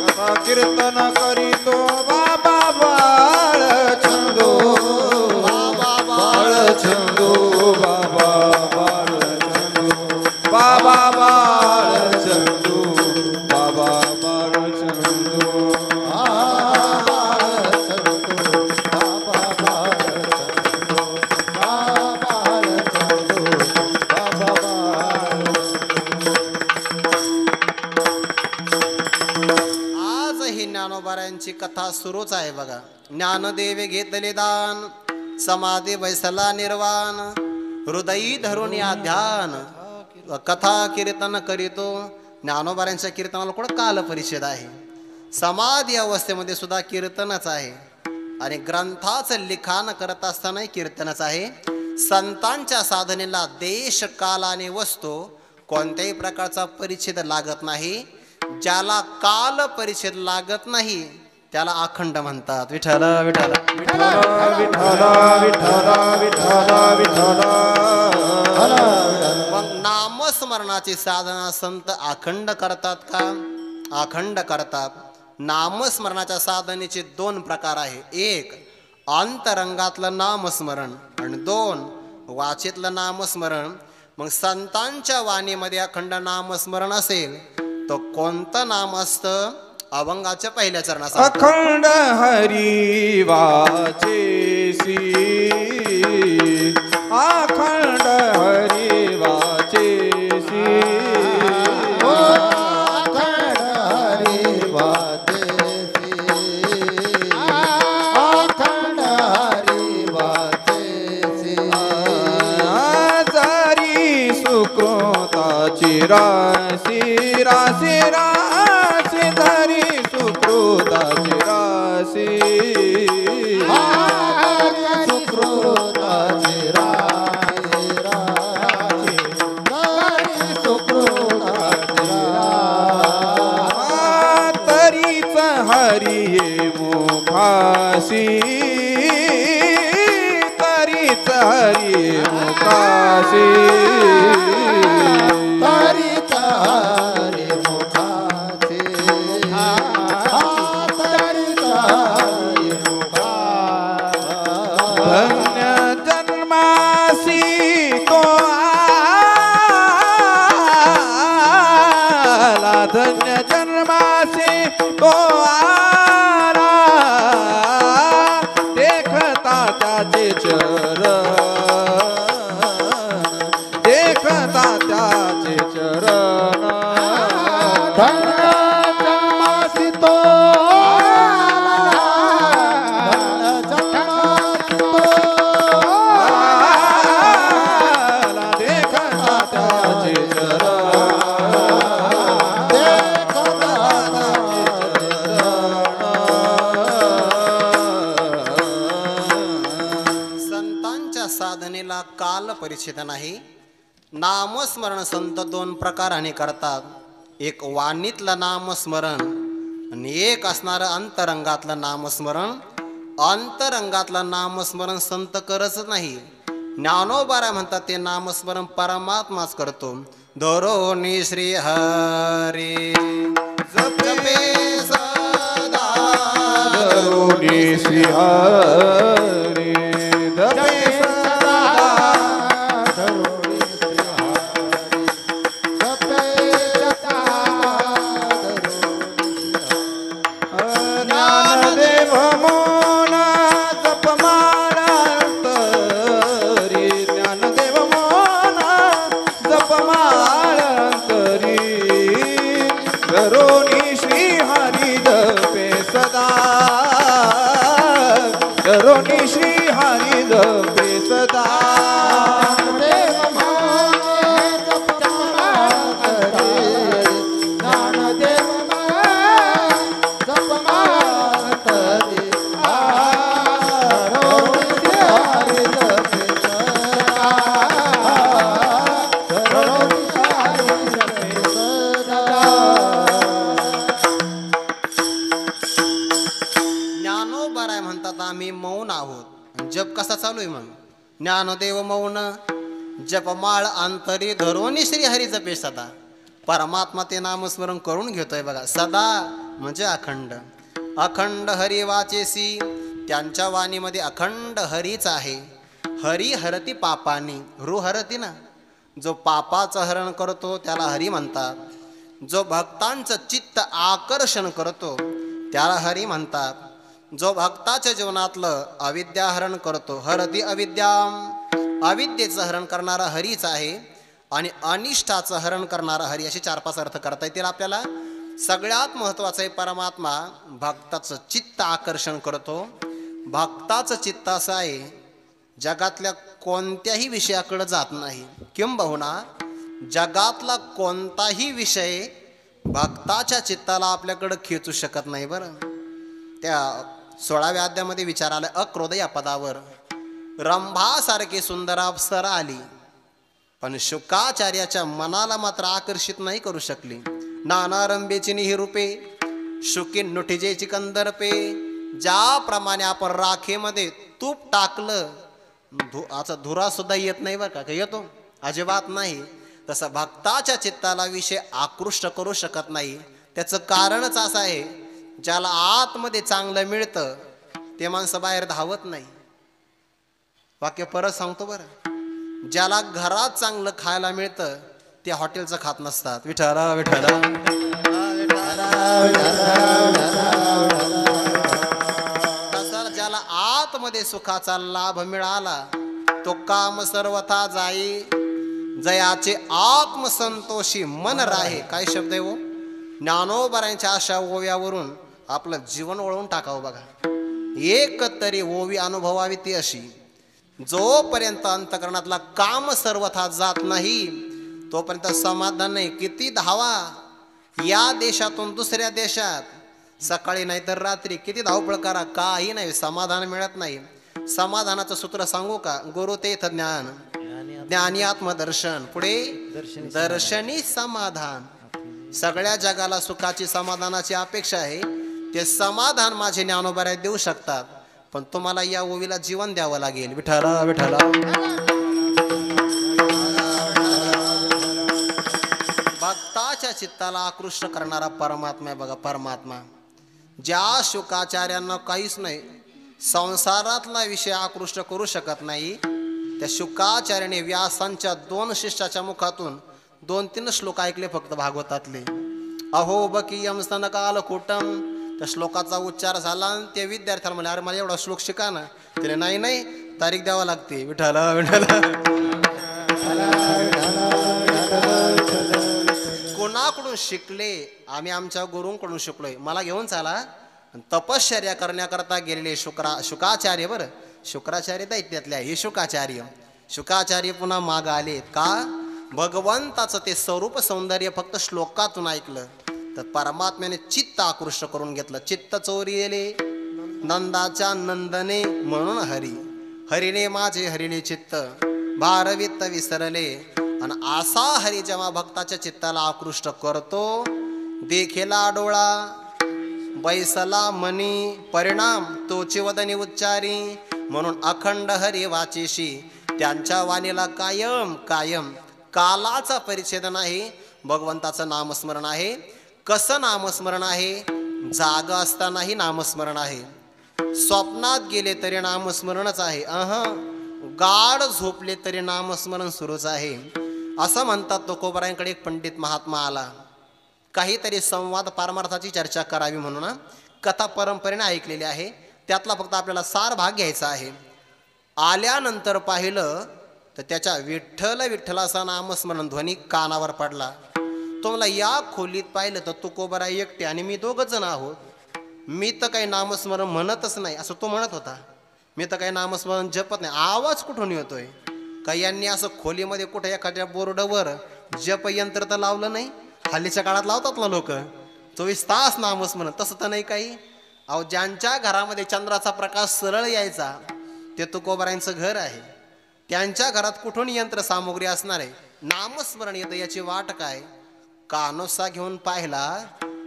कथा कीर्तन करीतो बाबा बाळ छंदो. बाबा बाळ छंदो. बाबा बाळ छंदो. बाबा बाळ छंदो. बाबा बाळ छंदो. बाळ छंदो बाबा बाळ छंदो. बाळ छंदो बाबा बाळ. आजही ज्ञानोबारायांची कथा सुरूच आहे बघा. ज्ञानदेव घेतले दान समाधी बैसला निर्वाण. हृदयी धरून या ध्यान. कथा कीर्तन करीतो. ज्ञानोबारायांच्या कीर्तनाला कुठं काल परिच्छेद आहे. समाधी अवस्थेमध्ये सुद्धा कीर्तनच आहे, आणि ग्रंथाचं लिखाण करत असतानाही कीर्तनच आहे. संतांच्या साधनेला देश काल आणि वस्तू कोणत्याही प्रकारचा परिच्छेद लागत नाही. ज्याला काल परिच्छेद लागत नाही त्याला अखंड म्हणतात. विठ्ठल विठ्ठल. विठ्ठल विठ्ठल विठ्ठल विठ्ठल विठ्ठल. मग नामस्मरणाची साधना संत अखंड करतात का? अखंड करतात. नामस्मरणाच्या साधनेचे दोन प्रकार आहे. एक अंतरंगातलं नामस्मरण, आणि दोन वाचेतलं नामस्मरण. मग संतांच्या वाणीमध्ये अखंड नामस्मरण असेल तर कोणतं नाम असतं? अभंगाच्या पहिल्या चरणात अखंड हरी वाचेसी. अखंड हरी वाचेसी. अखंड हरी वाचेसी. अखंड हरी वाचेसी. जरी सुकृताची राशी राशी राशी. धरी सुकृताची राशी. हरी मुखासी तरित हरी मुखासी तरित हरी मुखासी धन्य जन्मासी तो आला धन्य जन्मासी तो आला देखता त्याचे चरण देखता त्याचे चरण धन्य जन्मासी तो धन्य जन्मासी तो आला देखता त्याचे चरण संतांच्या साधनेला काल परिचित नाही. नामस्मरण संत दोन प्रकाराने करतात. एक वाणीतलं नामस्मरण आणि एक असणारं अंतरंगातलं नामस्मरण. अंतरंगातलं नामस्मरण संत करच नाही. ज्ञानोबारा म्हणतात ते नामस्मरण परमात्माच करतो. धरोनी श्री हरी जपे सदा करुणी श्री हरी जपे सदा धरुणी श्री हरी जपे सदा धरुणी ज्ञानदेव मौन जपमाला अंतरी ज्ञानदेव मौन जपमाला अंतरी करुणी श्री हरी जपे सदा करुणी श्री हरी जपे सदा देव माने जपमातरे ज्ञानदेव माने जपमातरे धरुणी श्री हरी जपे सदा धरुणी श्री हरी जपे सदा ज्ञानोबाराय म्हणतात आम्ही मौन आहोत. जप कसा चालू आहे मग? ज्ञानदेव मौन जपमाळ अंतरी धरोनी श्री हरी जपे सदा. परमात्मा ते नामस्मरण करून घेतोय बघा. सदा म्हणजे अखंड. अखंड हरी वाचेसी. त्यांच्या वाणीमध्ये अखंड हरीच आहे. हरी हरती पापानी. हृ हरती ना. जो पापाचं हरण करतो त्याला हरी म्हणतात. जो भक्तांचं चित्त आकर्षण करतो त्याला हरी म्हणतात. जो भक्ताच्या जीवनातलं अविद्याहरण करतो हरती अविद्याम. अविद्येचं हरण करणारा हरीच आहे. आणि अनिष्टाचं हरण करणारा हरी. असे 4-5 अर्थ करता येतील आपल्याला. सगळ्यात महत्त्वाचं आहे परमात्मा भक्ताचं चित्त आकर्षण करतो. भक्ताचं चित्त असं आहे जगातल्या कोणत्याही विषयाकडे जात नाही. किंबहुना जगातला कोणताही विषय भक्ताच्या चित्ताला आपल्याकडं खेचू शकत नाही. बरं त्या 16व्या अध्यायामध्ये विचार आला अक्रोध या पदावर. रंभासारखी सुंदर अप्सरा आली पण शुकाचार्याच्या मनाला मात्र आकर्षित नाही करू शकली. नाना रंबेची ही रूपे शुकी नुठिजेची कंदर्पे. ज्याप्रमाणे आपण राखेमध्ये तूप टाकलं आता धुरा सुद्धा येत नाही बरं का. येतो? अजिबात नाही. तसं भक्ताच्या चित्ताला विषय आकृष्ट करू शकत नाही. त्याचं कारणच असं आहे ज्याला आतमध्ये चांगलं मिळतं ते माणसं बाहेर धावत नाही. वाक्य परत सांगतो बरं. ज्याला घरात चांगलं खायला मिळतं ते हॉटेलचं खात नसतात. विठ्ठला विठ्ठला तसं ज्याला आतमध्ये सुखाचा लाभ मिळाला तो काम सर्वथा जाई. जयाचे आत्मसंतोषी मन राहे. काय शब्द आहे वो? ज्ञानोबारांच्या अशा ओव्यावरून आपलं जीवन वळवून टाकावं बघा. एक तरी ओवी अनुभवावी ती अशी जोपर्यंत अंतकरणातला काम सर्वथा जात नाही तोपर्यंत समाधान नाही. किती धावा या देशातून दुसऱ्या देशात, सकाळी नाही तर रात्री किती धावपळ करा, काही नाही, समाधान मिळत नाही. समाधानाचं सूत्र सांगू का? गुरु तेथ ज्ञान, ज्ञानी आत्मदर्शन, पुढे दर्शनी समाधान. सगळ्या जगाला सुखाची समाधानाची अपेक्षा आहे. ते समाधान माझे ज्ञानोबा देऊ शकतात. पण तुम्हाला या ओवीला जीवन द्यावं लागेल. विठ्ठला विठ्ठला. भक्ताच्या चित्ताला आकृष्ट करणारा परमात्मा आहे बघा, परमात्मा. ज्या शुकाचार्यांना काहीच नाही, संसारातला विषय आकृष्ट करू शकत नाही, त्या शुकाचार्याने व्यासांच्या 2 शिष्याच्या मुखातून 2-3 श्लोक ऐकले फक्त भागवतातले. अहो बकीयम स्तनकालकूटम. त्या श्लोकाचा उच्चार झाला आणि त्या विद्यार्थ्याला म्हणले, अरे मला एवढा श्लोक शिका ना. त्याने नाही नाही तारीख द्यावा लागते. विठ्ठला विठ्ठला. कोणाकडून शिकले? आम्ही आमच्या गुरूंकडून शिकलोय. मला घेऊन चाला. तपश्चर्या करण्याकरता गेलेले शुकाचार्य, बरं शुक्राचार्य दैत्यातले आहे, हे शुकाचार्य. शुकाचार्य पुन्हा माग आले का? भगवंताचं ते स्वरूप सौंदर्य फक्त श्लोकातून ऐकलं तर परमात्म्याने चित्त आकृष्ट करून घेतलं. चित्त चोरीले नंदाच्या नंदने म्हणून हरी. हरीने माझे हरिले चित्त भारवित्त विसरले. आणि असा हरी जेव्हा भक्ताच्या चित्ताला आकृष्ट करतो, देखेला डोळा बैसला मनी परिणाम तोची वदनी उच्चारी. म्हणून अखंड हरी वाचेशी. त्यांच्या वाणीला कायम कायम कालाचा परिच्छेद नाही. भगवंताचं नामस्मरण आहे. कसं नामस्मरण आहे? जाग असतानाही नामस्मरण आहे, स्वप्नात गेले तरी नामस्मरणच आहे, गाढ झोपले तरी नामस्मरण सुरूच आहे. असं म्हणतात. तुकोबारायांकडे एक पंडित महात्मा आला. काहीतरी संवाद पारमार्थाची चर्चा करावी म्हणून कथा परंपरेने ऐकलेली आहे, त्यातला फक्त आपल्याला सार भाग घ्यायचा आहे. आल्यानंतर पाहिलं तर त्याच्या विठ्ठल विठ्ठलाचा नामस्मरण ध्वनी कानावर पडला. तो मला या खोलीत पाहिलं तर तुकोबाराय एकटे आणि मी 2 जण आहोत. मी तर काही नामस्मरण म्हणतच नाही असं तो म्हणत होता. मी तर काही नामस्मरण जपत नाही. आवाज कुठून येतोय? काही यांनी असं खोलीमध्ये कुठे एखाद्या बोर्डवर जप यंत्र तर लावलं नाही? हल्लीच्या काळात लावतात ना लोक 24 तास नामस्मरण. तसं तर नाही काही. अहो ज्यांच्या घरामध्ये चंद्राचा प्रकाश सरळ यायचा ते तुकोबारायांचं घर आहे. त्यांच्या घरात कुठून यंत्र सामुग्री असणार आहे? नामस्मरण येतं याची वाट काय? कानोसा घेऊन पाहिला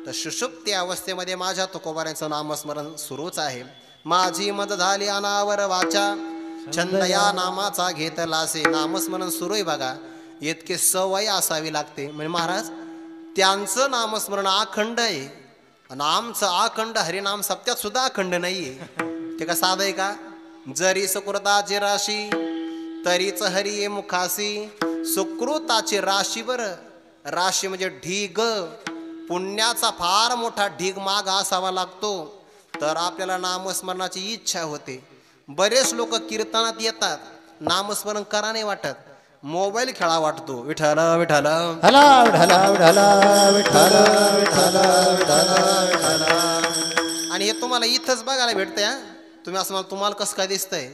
तर सुषुप्ती अवस्थेमध्ये माझ्या तुकोबारायांचं नामस्मरण सुरूच आहे. माझी मद झाली अनावर वाचा छंद या नामाचा घेतलासे. नामस्मरण सुरू आहे बघा. इतके सवय असावी लागते. म्हणजे महाराज त्यांचं नामस्मरण अखंड आहे आणि आमचं अखंड हरिनाम सप्त्यात सुद्धा अखंड नाहीये. ते का साधं आहे का? जरी सुकृताची राशी तरीच हरी ये मुखासी. सुकृताची राशी, बरं राशी म्हणजे ढीग. पुण्याचा फार मोठा ढीग माग असावा लागतो तर आपल्याला नामस्मरणाची इच्छा होते. बरेच लोक कीर्तनात येतात, नामस्मरण करा नाही वाटत, मोबाईल खेळा वाटतो. विठ्ठला विठ्ठला हला विठ्ठला विठ्ठला विठ्ठला विठ्ठला विठ्ठला विठ्ठला. आणि हे तुम्हाला इथंच बघायला भेटतंय. तुम्ही असं मला तुम्हाला कसं काय दिसतंय?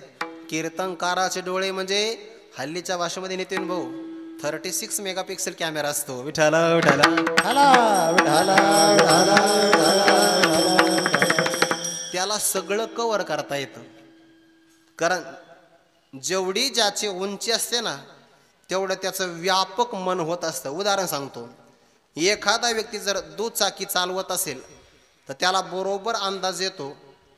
कीर्तनकाराचे डोळे म्हणजे हल्लीच्या भाषेमध्ये नितीन भाऊ 36 मेगापिक्सल कॅमेरा असतो. विठ्ठला विठ्ठला हला विठ्ठला विठ्ठला त्याला सगळं कव्हर करता येतं. कारण जेवढी ज्याची उंची असते ना तेवढं त्याचं व्यापक मन होत असतं. उदाहरण सांगतो. एखादा व्यक्ती जर दुचाकी चालवत असेल तर त्याला बरोबर अंदाज येतो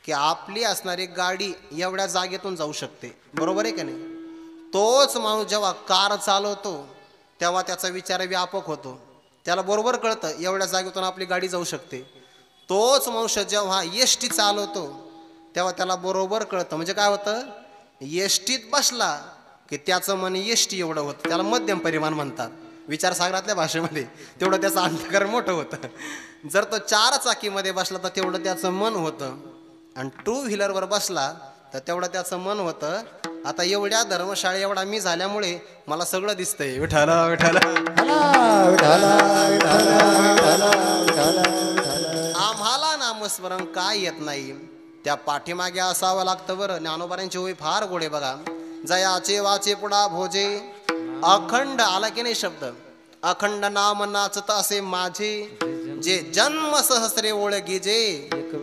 की आपली असणारी गाडी एवढ्या जागेतून जाऊ शकते. बरोबर आहे का नाही? तोच माणूस जेव्हा कार चालवतो तेव्हा त्याचा विचार व्यापक होतो. त्याला बरोबर कळतं एवढ्या जागेतून आपली गाडी जाऊ शकते. तोच माणूस जेव्हा एसटी चालवतो तेव्हा त्याला बरोबर कळतं. म्हणजे काय होतं? एसटीत बसला की त्याचं मन एसटी एवढं होतं. त्याला मध्यम परिमाण म्हणतात विचारसागरातल्या भाषेमध्ये. तेवढं त्याचं अंतःकरण मोठं होतं. जर तो 4 चाकीमध्ये बसला तर तेवढं त्याचं मन होतं. आणि 2 व्हीलरवर बसला तर तेवढं त्याचं मन होतं. आता एवढ्या धर्मशाळे एवढा मी झाल्यामुळे मला सगळं दिसतंय. विठ्ठला विठ्ठला हला विठ्ठला विठ्ठला विठ्ठला विठ्ठला. आम्हाला नामस्मरण काय येत नाही त्या पाठीमागे असावं लागतं. बरं ज्ञानोबारांची ओवी फार गोडे बघा. जयाचे वाचे पुढा भोजे अखंड आला की नाही शब्द? अखंड नाम नाचत असे माझे जे जन्म सहस्रे ओळखी जे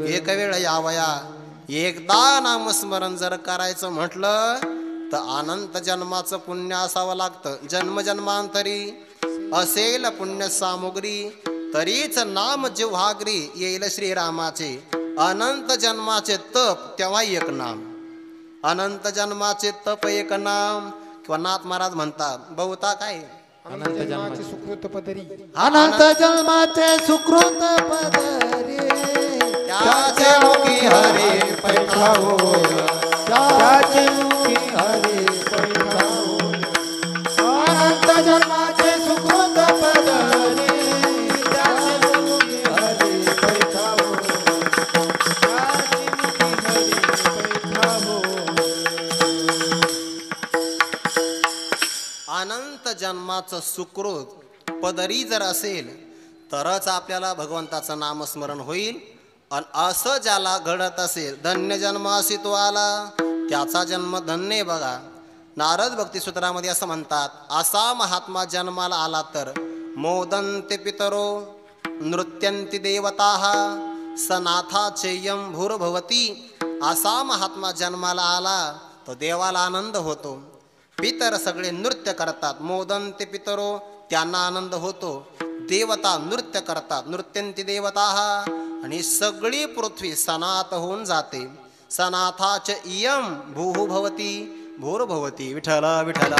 एक वेळ यावया. एकदा नामस्मरण जर करायचं म्हटलं तर अनंत जन्माचं पुण्य असावं लागतं. जन्मजन्मांतरी असेल पुण्य सामुग्री तरीच नाम जिव्हाग्री येईल श्रीरामाचे. अनंत जन्माचे तप तेव्हा एक नाम, अनंत जन्माचे तप एक नाम. किंवा नाथ महाराज म्हणतात बहुता काय अनंत जन्माचे सुकृत पदरी, अनंत जन्माचे सुकृत पदरी त्याचे मुखी हरी पैठावो, त्याचे मुखी हरी पैठावो. अनंत जन्माचे सुकृत पदरी, त्याचे मुखी हरी पैठावो, त्याचे मुखी हरी पैठावो. अनंत जन्माचं सुकृत पदरी जर असेल तरच आपल्याला भगवंताचं नामस्मरण होईल. आणि असं ज्याला घडत असेल, धन्य जन्मासी तो आला, त्याचा जन्म धन्य आहे. बघा नारद भक्तिसूत्रामध्ये असं म्हणतात, असा महात्मा जन्माला आला तर मोदन्ते पितरो नृत्यंती देवताः सनाथाचेयम भूर्भवती. असा महात्मा जन्माला आला तर देवाला आनंद होतो. पितर सगळे नृत्य करतात, मोदन्ते पितरो त्यांना आनंद होतो. देवता नृत्य करतात, नृत्यंती देवताः, आणि सगळी पृथ्वी सनात होऊन जाते. सनाथाच इयम भूः भवती भूर्भवती. विठला विठला.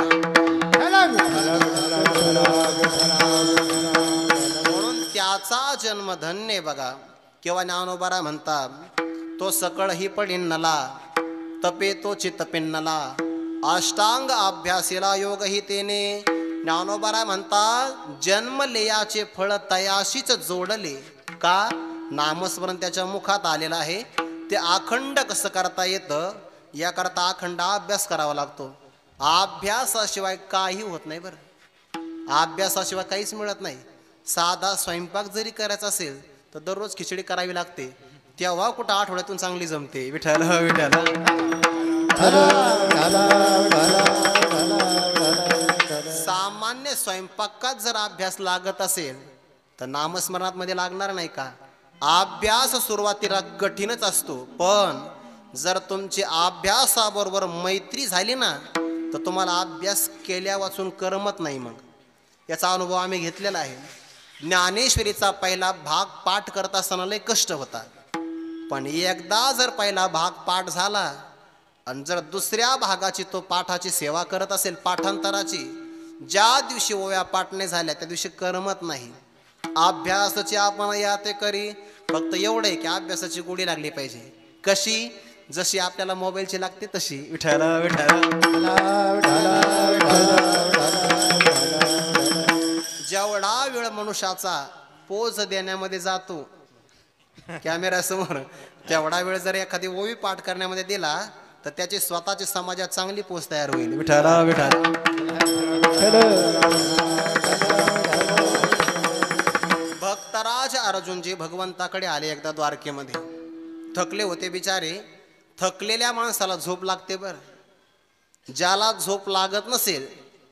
म्हणून त्याचा जन्म धन्य. बघा केव्हा ज्ञानोबारा म्हणतात, तो सकळही पडिन्नला तपे तो चित्तपिन्नला, अष्टांग अभ्यासेला योग ही तेने. ज्ञानोबारा म्हणतात, जन्मलेयाचे फळ तयाशीच जोडले. का? नामस्मरण त्याच्या मुखात आलेलं आहे. ते अखंड कसं करता येतं याकरता अखंड अभ्यास करावा लागतो. अभ्यासाशिवाय काही होत नाही. बरं अभ्यासाशिवाय काहीच मिळत नाही. साधा स्वयंपाक जरी करायचा असेल तर दररोज खिचडी करावी लागते, तेव्हा कुठं आठवड्यातून चांगली जमते. विठ्ठल विठ्ठल. सामान्य स्वयंपाकात जर अभ्यास लागत असेल तर नामस्मरणात मध्ये लागणार नाही का? अभ्यास सुरुवातीला कठीणच असतो, पण जर तुमची अभ्यासाबरोबर मैत्री झाली ना तर तुम्हाला अभ्यास केल्या वाचून करमत नाही. मग याचा अनुभव आम्ही घेतलेला आहे. ज्ञानेश्वरीचा पहिला भाग पाठ करत असताना लय कष्ट होता, पण एकदा जर पहिला भाग पाठ झाला आणि जर दुसऱ्या भागाची तो पाठाची सेवा करत असेल, पाठांतराची, ज्या दिवशी ओव्या पाठ नाही झाल्या त्या दिवशी करमत नाही. अभ्यासाची आपण या ते करी, फक्त एवढे की अभ्यासाची गोडी लागली पाहिजे. कशी? जशी आपल्याला मोबाईलची लागते तशी. विठ्ठल विठ्ठल. जेवढा वेळ मनुष्याचा पोज देण्यामध्ये जातो कॅमेऱ्यासमोर, तेवढा वेळ जर एखादी ओवी पाठ करण्यामध्ये दिला तर त्याची स्वतःची समाजात चांगली पोच तयार होईल. विठ्ठल विठ्ठल. भक्तराज अर्जुनजी भगवंताकडे आले एकदा द्वारकेमध्ये. थकले होते बिचारे. थकलेल्या माणसाला झोप लागते. बरं ज्याला झोप लागत नसेल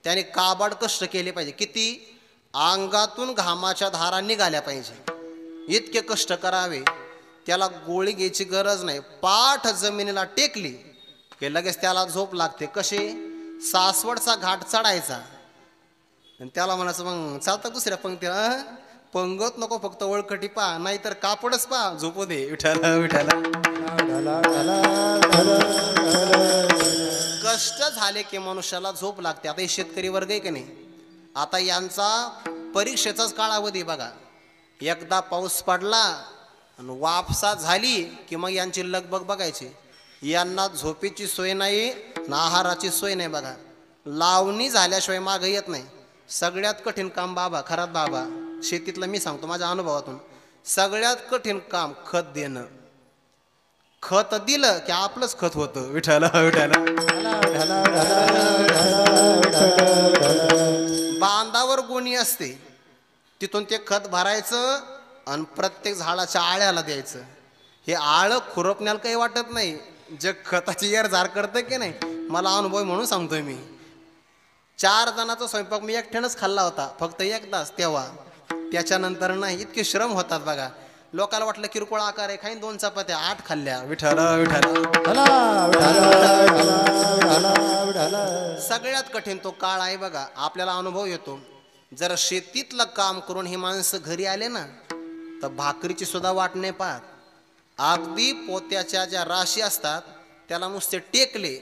त्याने काबाड कष्ट केले पाहिजे. किती? अंगातून घामाच्या धारा निघाल्या पाहिजे, इतके कष्ट करावे. त्याला गोळी घ्यायची गरज नाही. पाठ जमिनीला टेकली की लगेच त्याला झोप लागते. कशी? सासवडचा घाट चढायचा आणि त्याला म्हणायचं मग चालतं दुसऱ्या पंक्तीला, पंगत नको फक्त ओळखटी पा, नाहीतर कापडच पा, झोपू दे. विठ्ठल विठ्ठल. कष्ट झाले की मनुष्याला झोप लागते. आता हे शेतकरी वर्ग आहे की नाही, आता यांचा परीक्षेचाच कालावधी बघा. एकदा पाऊस पडला आणि वापसा झाली की मग यांची लगबग बघायची. यांना झोपेची सोय नाही ना आहाराची सोय नाही. बघा लावणी झाल्याशिवाय मागं येत नाही. सगळ्यात कठीण काम बाबा, खरात बाबा, शेतीतलं मी सांगतो माझ्या अनुभवातून, सगळ्यात कठीण काम खत देणं. खत दिलं की आपलंच खत होतं. विठ्ठल विठ्ठल. बांधावर गोणी असते, तिथून ते खत भरायचं आणि प्रत्येक झाडाच्या आळ्याला द्यायचं. हे आळं खुरपण्याला काही वाटत नाही. जे खताची झार करतं की नाही, मला अनुभव म्हणून सांगतोय मी. 4 जणांचा स्वयंपाक मी एकट्यानंच खाल्ला होता, फक्त एकदाच. तेव्हा त्याच्यानंतर नाही. इतके श्रम होतात बघा. लोकांना वाटलं किरकोळ आकार आहे, खाईन 2 चपात्या 8 खाल्ल्या. विठ्ठल विठ्ठल. सगळ्यात कठीण तो काळ आहे बघा. आपल्याला अनुभव येतो. जर शेतीतलं काम करून ही माणसं घरी आले ना तर भाकरीची सुद्धा वाट नाही पाहत. अगदी पोत्याच्या ज्या राशी असतात त्याला नुसते टेकले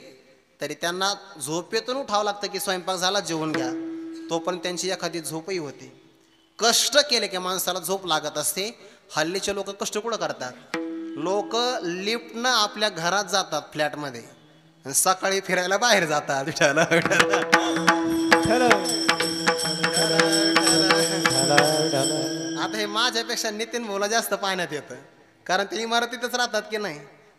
तरी त्यांना झोपेतून उठावं लागतं की स्वयंपाक झाला जेवून घ्या, तोपर्यंत त्यांची एखादी झोपही होते. कष्ट केले की माणसाला झोप लागत असते. हल्लीचे लोक कष्ट कुठं करतात? लोक लिफ्टनं आपल्या घरात जातात फ्लॅटमध्ये आणि सकाळी फिरायला बाहेर जातात. विठाला आता हे माझ्यापेक्षा नितीन भाऊला जास्त पाहण्यात येतं, कारण ते इमारतीतच राहतात की नाही.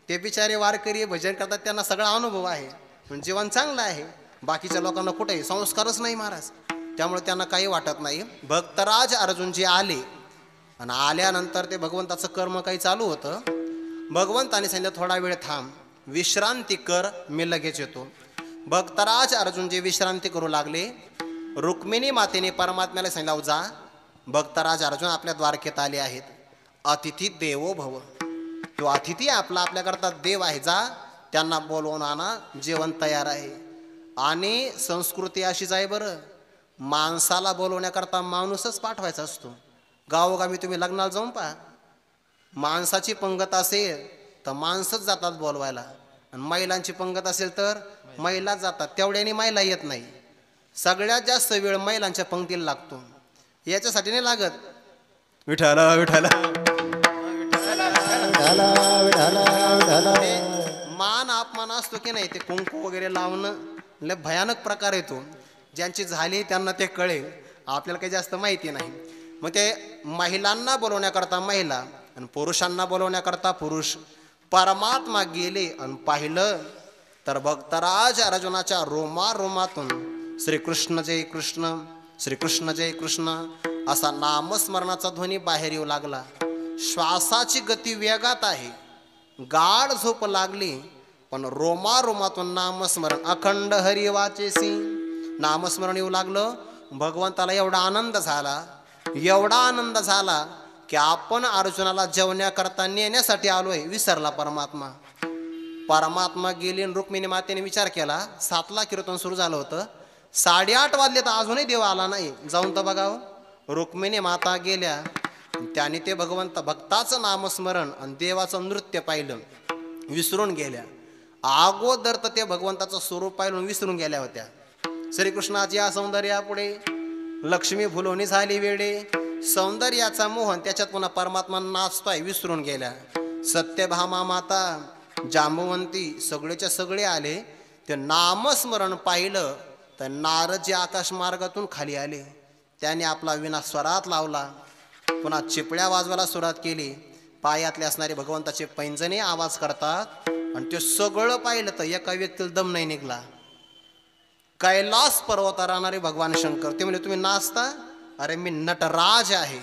ते बिचारे वारकरी भजन करतात, त्यांना सगळा अनुभव आहे, पण जीवन चांगलं आहे. बाकीच्या लोकांना कुठेही संस्कारच नाही महाराज, त्यामुळे त्यांना काही वाटत नाही. भक्तराज अर्जुनजी आले आणि आल्यानंतर ते भगवंताचं कर्म काही चालू होतं. भगवंताने सांगितलं थोडा वेळ थांब, विश्रांती कर, मी लगेच येतो. भक्तराज अर्जुनजी विश्रांती करू लागले. रुक्मिणी मातेने परमात्म्याला सांगितलं जा, भक्तराज अर्जुन आपल्या द्वारकेत आले आहेत. अतिथी देवो भव, तो अतिथी आपला आपल्याकरता देव आहे, जा त्यांना बोलवून आणा, जेवण तयार आहे. आणि संस्कृती अशीच आहे बरं, माणसाला बोलवण्याकरता माणूसच पाठवायचा असतो. गावोगावी तुम्ही लग्नाला जाऊन पहा, माणसाची पंगत असेल तर माणसंच जातात बोलवायला, आणि महिलांची पंगत असेल तर महिलाच जातात. तेवढ्याने महिला येत नाही. सगळ्यात जास्त वेळ महिलांच्या पंक्तीला लागतो. याच्यासाठी नाही लागत विठाला विठाला मान अपमान असतो की नाही, ते कुंकू वगैरे लावणं लय भयानक प्रकार येतो. ज्यांची झाली त्यांना ते कळेल, आपल्याला काही जास्त माहिती नाही. मग ते महिलांना बोलवण्याकरता महिला आणि पुरुषांना बोलवण्याकरता पुरुष. परमात्मा गेले आणि पाहिलं तर भक्तराज अर्जुनाच्या रोमारोमातून श्रीकृष्ण जय कृष्ण, श्रीकृष्ण जय कृष्ण असा नामस्मरणाचा ध्वनी बाहेर येऊ लागला. श्वासाची गती वेगात आहे, गाढ झोप लागली, पण रोमारोमातून नामस्मरण अखंड हरी वाचेसी नामस्मरण येऊ लागलं. भगवंताला एवढा आनंद झाला, एवढा आनंद झाला की आपण अर्जुनाला जेवण्याकरता नेण्यासाठी आलोय विसरला परमात्मा. परमात्मा गेली आणि रुक्मिणी मातेने विचार केला, 7ला कीर्तन सुरू झालं होतं, 8:30 वाजले तर अजूनही देव आला नाही, जाऊन तर बघावं. रुक्मिणी माता गेल्या, त्याने ते भक्ताचं नामस्मरण आणि देवाचं नृत्य पाहिलं, विसरून गेल्या. अगोदर तर ते भगवंताचं स्वरूप पाहिलं विसरून गेल्या होत्या. श्रीकृष्णाच्या सौंदर्यापुढे लक्ष्मी फुलोनी झाली वेडे, सौंदर्याचा मोहन, त्याच्यात पुन्हा परमात्मा नाचतोय, विसरून गेल्या. सत्यभामा माता, जांबवंती सगळेच्या सगळे आले. ते नामस्मरण पाहिलं तर नारदजी आकाश मार्गातून खाली आले. त्याने आपला विना स्वरात लावला, पुन्हा चिपळ्या वाजवायला सुरुवात केली. पायातले असणारे भगवंताचे पैंजणे आवाज करतात, आणि ते सगळं पाहिलं तर एका व्यक्तीला दम नाही निघला. कैलास पर्वतावर राहणारे भगवान शंकर ते म्हणजे तुम्ही नाचता, अरे मी नटराज आहे,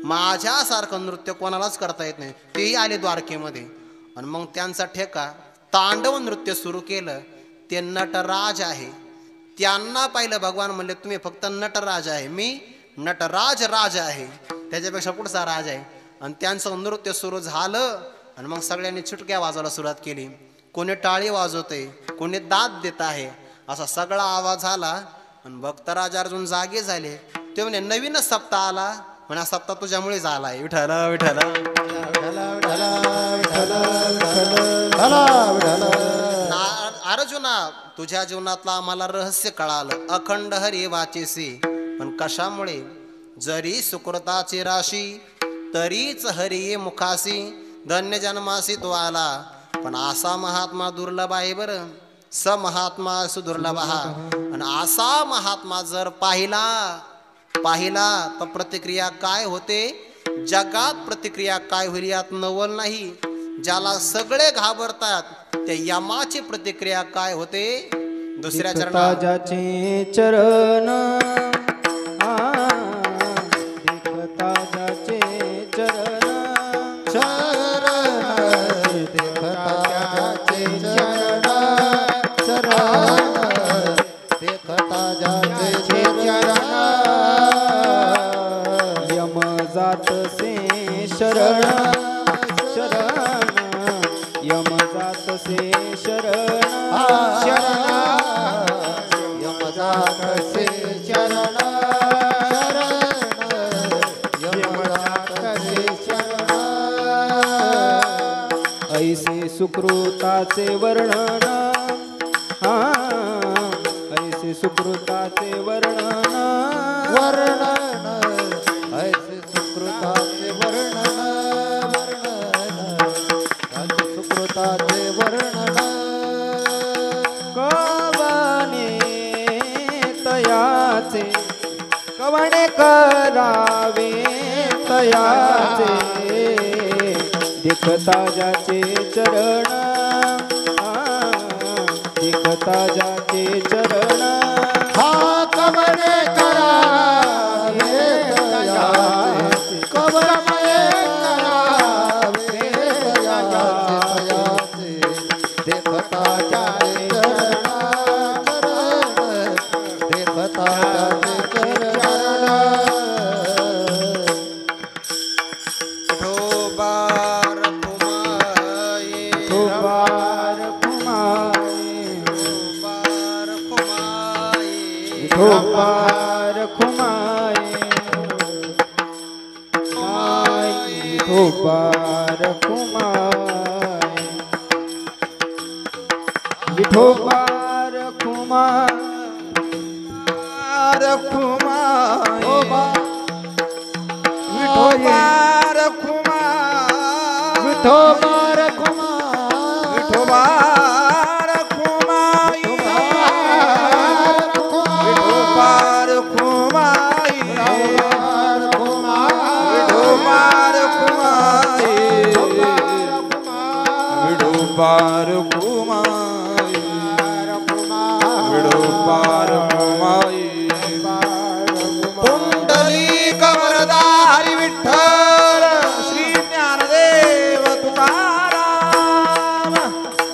माझ्यासारखं नृत्य कोणालाच करता येत नाही. तेही आले द्वारकेमध्ये, आणि मग त्यांचा ठेका तांडव नृत्य सुरू केलं. ते नटराज आहे. त्यांना पाहिलं भगवान म्हणले तुम्ही फक्त नटराज आहे, मी नटराज राज आहे, त्याच्यापेक्षा पुढचा राज आहे. आणि त्यांचं नृत्य सुरू झालं, आणि मग सगळ्यांनी चुटक्या वाजवायला सुरुवात केली. कोणी टाळी वाजवते, कोणी दाद देत आहे, असा सगळा आवाज झाला. आणि भक्तराज अर्जुन जागे झाले. ते म्हणे नवीनच सप्ताह आला, म्हणा सप्ताह तुझ्यामुळे झालाय. विठाला विठाला अर्जुना, तुझ्या जीवनातलं आम्हाला रहस्य कळालं, अखंड हरी वाचेसी, पण कशामुळे? जरी सुकृताची राशी तरीच हरी ये मुखासी, धन्य जन्मासी तो आला, पण असा महात्मा दुर्लभ आहे बरं. स महात्मा सुदुर्लभ हा, आणि असा महात्मा जर पाहिला तर प्रतिक्रिया काय होते, जगात प्रतिक्रिया काय होईल यात नवल नाही. ज्याला सगळे घाबरतात त्या यमाची प्रतिक्रिया काय होते. दुसऱ्या चरणात चरण देखता जाचे चरण, यम जात से शरण, यम जात से शरण, यम जात से शरण, यम जात से शरण, सुकृताचे वर्णन ऐसे सुकृताचे वर्णन वर्णन ऐसे सुकृताचे वर्णन ऐसे सुकृताचे वर्णन कवने तयाचे कवणे करावे तयाचे देखता जाचे चरण देखता जाचे चरण हा कवने करावे तयाचे कवने करावे तयाचे देखता जाचे चरण देखता जाचे चरण विठोबार कुमाये विठोबार कुमाये विठोबार कुमाये विठोबार खुमाये विठोबार खुमाये विठोबार खुमार खुमाये विठोबार खुमार विठोबार कुमार विठोबार खुमाई विठोबार खुमाई विठोबार खुमाई विठोबार खुमाई विठोबार खुमाई पुंडलिक वरदा हरी विठ्ठल श्री ज्ञानदेव तुकाराम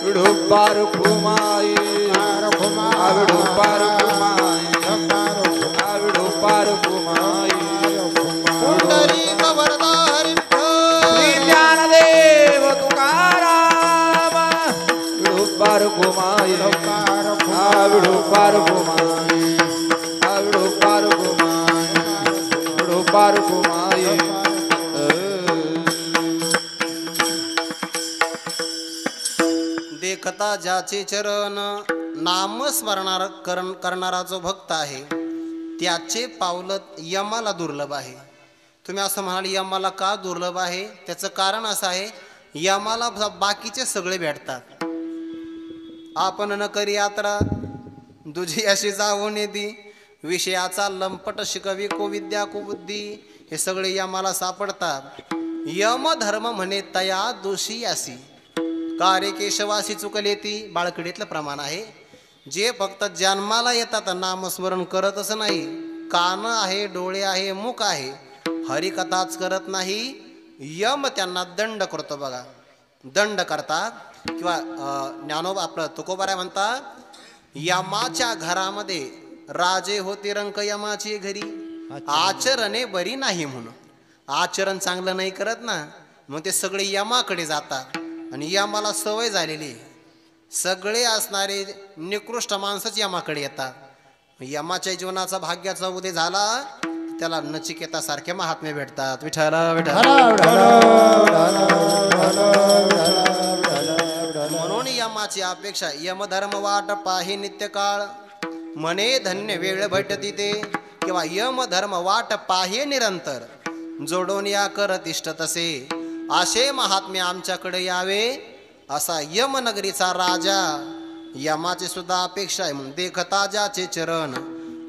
विठोबार खुमाई विठोबार खुमाई विठोबार खुमाई पुंडलिक वरदा हरी श्री विठ्ठल ज्ञानदेव तुकाराम विठोबार खुमाई विठोबार खुमाई विठोबार खुमाई विठोबार खुमाई देखता ज्याचे चरण नामस्मरणार करणारा जो भक्त आहे त्याचे पावलं यमाला दुर्लभ आहे. तुम्ही असं म्हणाल यमाला का दुर्लभ आहे? त्याचं कारण असं आहे, यमाला बाकीचे सगळे भेटतात. आपण न करी यात्रा दुजी अशी जाऊन येती विषयाचा लंपट शिकवी को विद्या कुबुद्धी हे सगळे यमाला सापडतात. यम धर्म म्हणे तया दोषी असी कार्य केशवासी चुकले ती बाळकडीतलं प्रमाण आहे. जे फक्त जन्माला येतात नामस्मरण करतच नाही, कान आहे, डोळे आहे, मुख आहे, हरिकथाच करत नाही, यम त्यांना दंड करतो. बघा दंड करतात. किंवा ज्ञानोबा आपलं तुकोबाराय म्हणतात, यमाच्या घरामध्ये राजे होते रंक यमाची घरी आचरणे बरी नाही म्हणून. आचरण चांगलं नाही करत ना, मग ते सगळे यमाकडे जातात. आणि यमाला सवय झालेली आहे, सगळे असणारे निकृष्ट माणसंच यमाकडे येतात. यमाच्या जीवनाचा भाग्याचा उदय झाला त्याला नचिकेतासारखे महात्मे भेटतात. विठ्ठल विठ्ठल. म्हणून यमाची अपेक्षा यमधर्म वाट पाही नित्यकाळ म्हणे धन्य वेळ भेटती ते. किंवा यमधर्म वाट पाहे निरंतर जोडून या करत इष्ट तसे असे महात्मे आमच्याकडे यावे असा यमनगरीचा राजा. यमाची सुद्धा अपेक्षा आहे म्हणून देखता ज्याचे चरण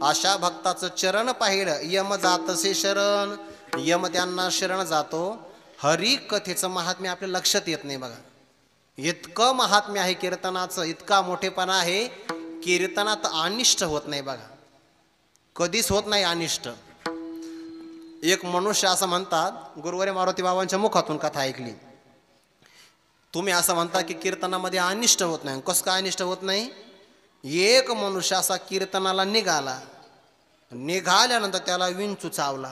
अशा भक्ताचं चरण पाहिलं यम जातसे शरण. यम त्यांना शरण जातो. हरी कथेचं महात्म्य आपल्या लक्षात येत नाही. बघा इतकं महात्म्य आहे कीर्तनाचं, इतका मोठेपणा आहे. कीर्तनात अनिष्ट होत नाही. बघा कधीच होत नाही अनिष्ट. एक मनुष्य असं म्हणतात, गुरुवारी मारुती बाबांच्या मुखातून कथा ऐकली. तुम्ही असं म्हणता की कीर्तनामध्ये अनिष्ट होत नाही. कसं काय अनिष्ट होत नाही? एक मनुष्य असा कीर्तनाला निघाल्यानंतर त्याला विंचू चावला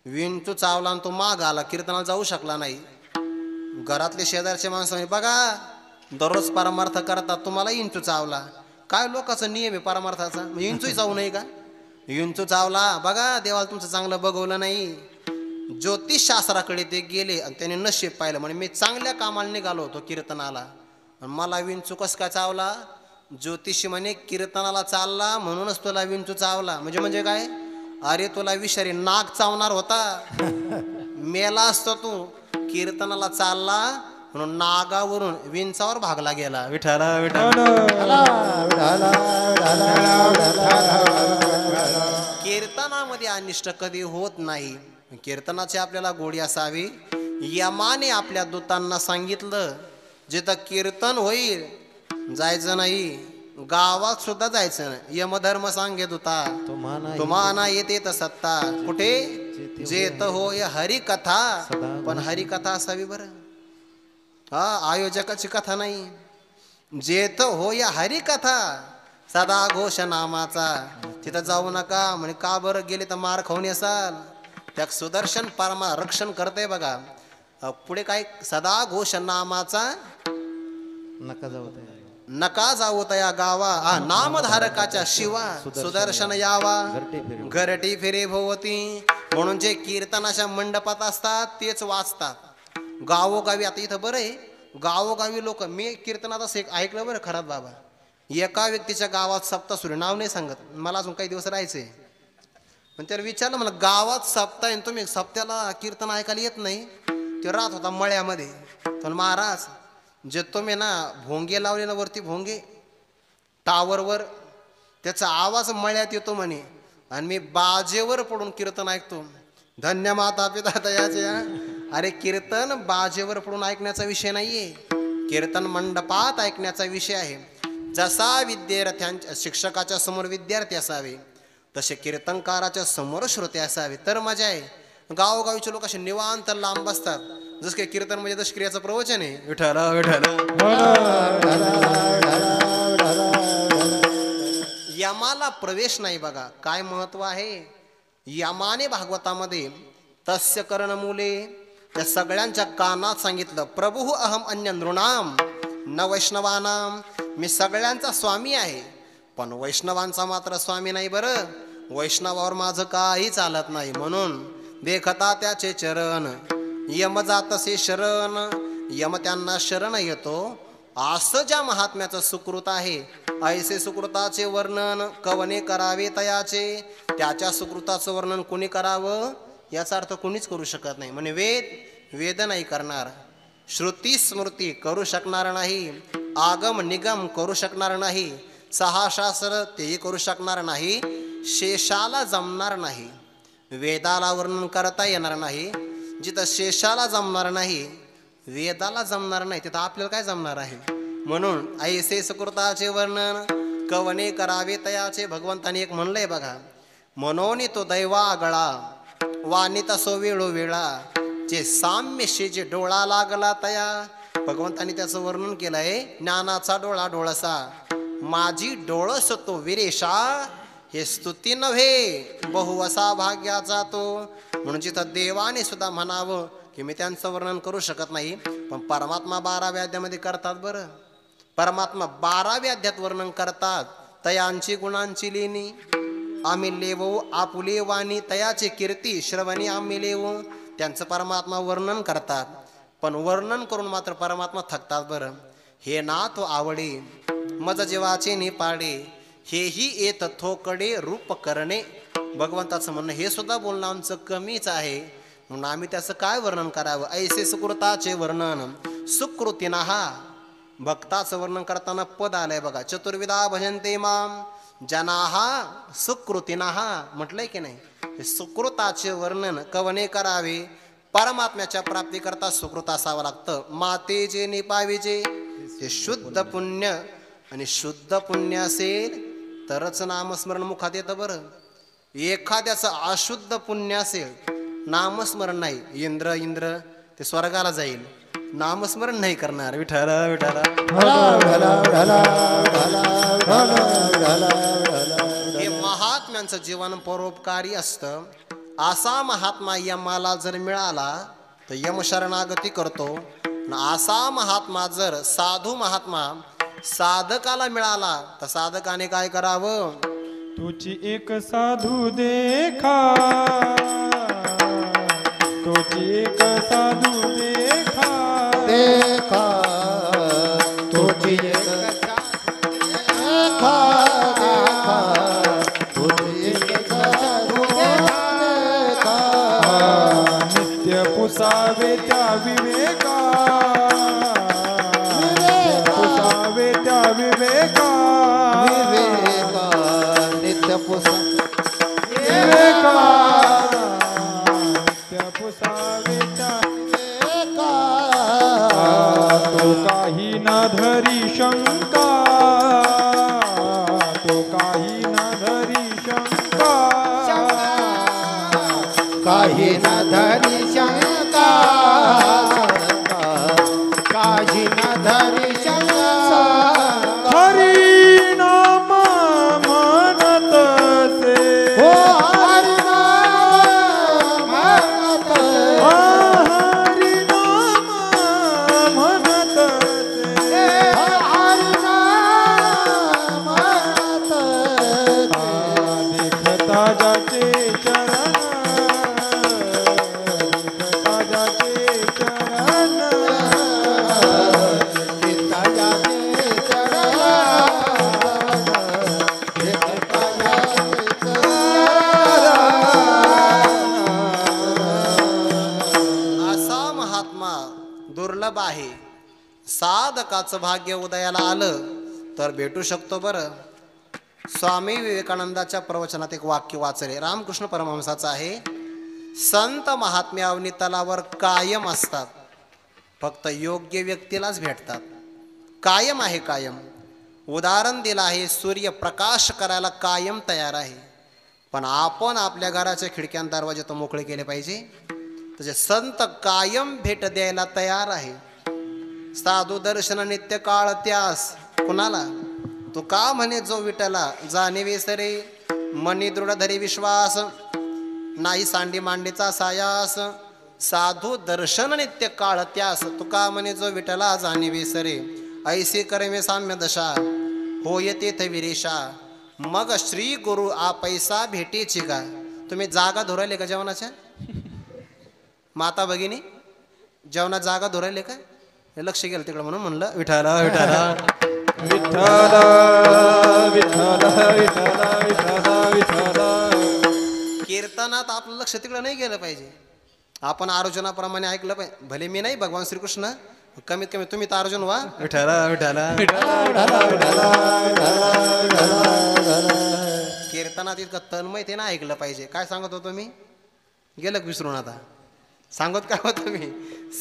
आणि तो माग आला, कीर्तनाला जाऊ शकला नाही. घरातले शेजारचे माणसं म्हणे, बघा दररोज परमार्थ करतात, तुम्हाला विंचू चावला. काय लोकांचा नियम आहे परमार्थाचा, विंचूही चावू नये का? विंचू चावला, बघा देवाला तुमचं चांगलं बघवलं नाही. ज्योतिषशास्त्राकडे ते गेले आणि त्यांनी नशीब पाहिलं. म्हणे मी चांगल्या कामाला निघालो होतो कीर्तनाला, आणि मला विंचू कस काय चावला. ज्योतिषी म्हणे कीर्तनाला चालला म्हणूनच तुला विंचू चावला. म्हणजे काय, अरे तुला विषारी नाग चावणार होता, मेला असतो तू. कीर्तनाला चालला म्हणून नागावरून विंचावर भागला गेला. विठाला कीर्तनामध्ये अनिष्ट कधी होत नाही. कीर्तनाची आपल्याला गोडी असावी. यमाने आपल्या दूतांना सांगितलं जिथं कीर्तन होईल जायचं नाही, गावात सुद्धा जायचं नाही. यमधर्म सांगे दूता तुम्हाला येते तर सत्ता कुठे जेत होय हरिकथा. पण हरिकथा असावी बरं, हा आयोजकाची कथा नाही. जेत होय हरिकथा सदा घोष नामाचा. तिथं जाऊ नका. म्हणे का बरं गेले तर मार खाऊन येसाल. त्या सुदर्शन परमा रक्षण करते बघा. पुढे काय, सदा घोष नामाचा नका जाऊ तया गावा. नामधारकाच्या शिवा सुदर्शन यावा घरटी फिरे भोवती. म्हणून जे कीर्तनाच्या मंडपात असतात तेच वाचतात. गावोगावी आता इथं बरं आहे, गावोगावी लोक, मी कीर्तनात असं एक ऐकलं बरं खरात बाबा, एका व्यक्तीच्या गावात सप्ताह सुरू, नाव नाही सांगत, मला अजून काही दिवस राहायचंय. पण त्याला विचारलं, मला गावात सप्ताह आहे तुम्ही सप्त्याला कीर्तन ऐकायला येत नाही. तो राहत होता मळ्यामध्ये. पण महाराज जे तुम्ही ना भोंगे लावले ना वरती, भोंगे टावरवर, त्याचा आवाज मळ्यात येतो म्हणे, आणि मी बाजेवर पडून कीर्तन ऐकतो. धन्य माता पिता दयाचे. अरे कीर्तन बाजेवर पडून ऐकण्याचा विषय नाहीये, कीर्तन मंडपात ऐकण्याचा विषय आहे. जसा विद्यार्थ्यांच्या शिक्षकाच्या समोर विद्यार्थी असावे तसे कीर्तनकाराच्या समोर श्रोते असावे तर मजा आहे. गावोगावीचे लोक असे निवांत लांब असतात, जसं काही कीर्तन म्हणजे दशक्रियाचं प्रवचन आहे. विठाला विठाला. यमाला प्रवेश नाही बघा. काय महत्व आहे यमाने भागवतामध्ये. तस्य कर्णमूले, त्या सगळ्यांच्या कानात सांगितलं, प्रभु अहम अन्य नृणाम न वैष्णवानाम. मी सगळ्यांचा स्वामी आहे, पण वैष्णवांचा मात्र स्वामी नाही बरं. वैष्णवावर माझं काही चालत नाही. म्हणून देखता त्याचे चरण यम जातसे शरण. यम त्यांना शरण येतो. असं ज्या महात्म्याचं सुकृत आहे, ऐसे सुकृताचे वर्णन कवने करावे तयाचे. त्याच्या सुकृताचं वर्णन कुणी करावं याचा अर्थ कुणीच करू शकत नाही. म्हणजे वेद नाही करणार, श्रुती स्मृती करू शकणार नाही, आगम निगम करू शकणार नाही, सहा शास्त्र तेही करू शकणार नाही, शेषाला जमणार नाही, वेदाला वर्णन करता येणार नाही. जिथं शेषाला जमणार नाही, वेदाला जमणार नाही, तिथं आपल्याला काय जमणार आहे. म्हणून ऐसे सुकृताचे वर्णन कवने करावे तयाचे. भगवंताने एक म्हणलंय बघा, मनोनी तो दैवा आगळा वानिता सो वेळोवेळा. जे साम्यशी जे डोळा लागला तया. भगवंतानी त्याचं वर्णन केलंय, ज्ञानाचा डोळा डोळसा माझी डोळस तो विरेशा. हे स्तुती नव्हे बहुवसा भाग्याचा तो. म्हणून जिथं देवाने सुद्धा म्हणावं की मी त्यांचं वर्णन करू शकत नाही, पण परमात्मा 12व्या अध्यायामध्ये करतात बरं. परमात्मा 12व्या अध्यायात वर्णन करतात. तयांची गुणांची लेणी आम्ही लेवो आपुले वाणी, तयाचे कीर्ती श्रवणी आम्ही लेवो. त्यांचं परमात्मा वर्णन करतात, पण वर्णन करून मात्र परमात्मा थकतात बरं. हे ना तो आवडे मज जीवाचे निपाडे, हेही येत थोकडे रूप करणे. भगवंताचं म्हणणं हे सुद्धा बोलणं आमचं कमीच आहे, म्हणून आम्ही त्याचं काय वर्णन करावं. ऐसे सुकृताचे वर्णन सुकृतीनाहा. भक्ताचं वर्णन करताना पद आलंय बघा, चतुर्विधा भजन्ते माम जनाहा सुकृतीनाहा म्हटलंय की नाही. सुकृताचे वर्णन कवने करावे. परमात्म्याच्या प्राप्ती करता सुकृत असावं लागतं. माते जे निपावीचे ते शुद्ध पुण्य, आणि शुद्ध पुण्य असेल तरच नामस्मरण मुखात येतं बरं. एखाद्याचं अशुद्ध पुण्य असेल, नामस्मरण नाही, इंद्र ते स्वर्गाला जाईल, नामस्मरण नाही करणार. विठाला विठाला. हे महात्म्यांचं जीवन परोपकारी असतं. असा महात्मा यमाला जर मिळाला तर यम शरणागती करतो. असा महात्मा जर साधू महात्मा साधकाला मिळाला तर साधकाने काय करावं. तुझी एक साधू देखा तोची एक साधू देखा देखा तुझी एक देखा देखा तुझी एक देखा नित्य पुसावे त्या विवेका पुसावे त्या विवेका विवेका नित्य पुसा विवेका नित्य पुसावे त्या विवेका तो काही न धरी शंका तो काही न धरी शंका काही न धरी शंका काही न धरी शंका हरी नाम म्हणत से हो हरी नाम म्हणत हरी नाम म्हणत से हरी नाम म्हणत देखता जाचे चरण देखता जाचे चरण चित्ता जाते चरण चित्ता जाते असा महात्मा दुर्लभ आहे. साधकाचं भाग्य उदयाला आलं तर भेटू शकतो बरं. स्वामी विवेकानंदाच्या प्रवचनात एक वाक्य वाचले, रामकृष्ण परमहंसाचं आहे. संत महात्मे अवनी तलावर कायम असतात, फक्त योग्य व्यक्तीलाच भेटतात. कायम आहे, कायम. उदाहरण दिलं आहे, सूर्य प्रकाश करायला कायम तयार आहे, पण आपण आपल्या घराच्या खिडक्या दरवाजे तर मोकळे केले पाहिजे. तसे संत कायम भेट द्यायला तयार आहे. साधू दर्शन नित्य काळ त्यास कुणाला तो का म्हणे जो विठला जाणे विसरे मनी दृढ धरी विश्वास नाही सांडी मांडीचा सायास. साधू दर्शन नित्य काळ त्यास तुका म्हणे जो विठला जाणे विसरे ऐसे करमे साम्य दशा होय तेथ विरेशा. मग श्री गुरु आ पैसा भेटेची का. तुम्ही जागा धुरायले का जेवणाच्या? माता भगिनी जेवणात जागा धुरायले का? हे लक्ष गेलं तिकडं म्हणून म्हणलं विठाला विठाला विठ्ठल विठ्ठल विठ्ठल विठ्ठल विठ्ठल. कीर्तनात आपलं लक्ष तिकडं नाही गेलं पाहिजे. आपण आरोजनाप्रमाणे ऐकलं पाहिजे. भले मी नाही भगवान श्रीकृष्ण, कमीत कमी तुम्ही तर अर्जुन व्हा. विठाला विठाला कीर्तनात इतकं तन्मय ते ना ऐकलं पाहिजे. काय सांगत होतो मी? गेलं का विसरून? आता सांगत काय होतं मी?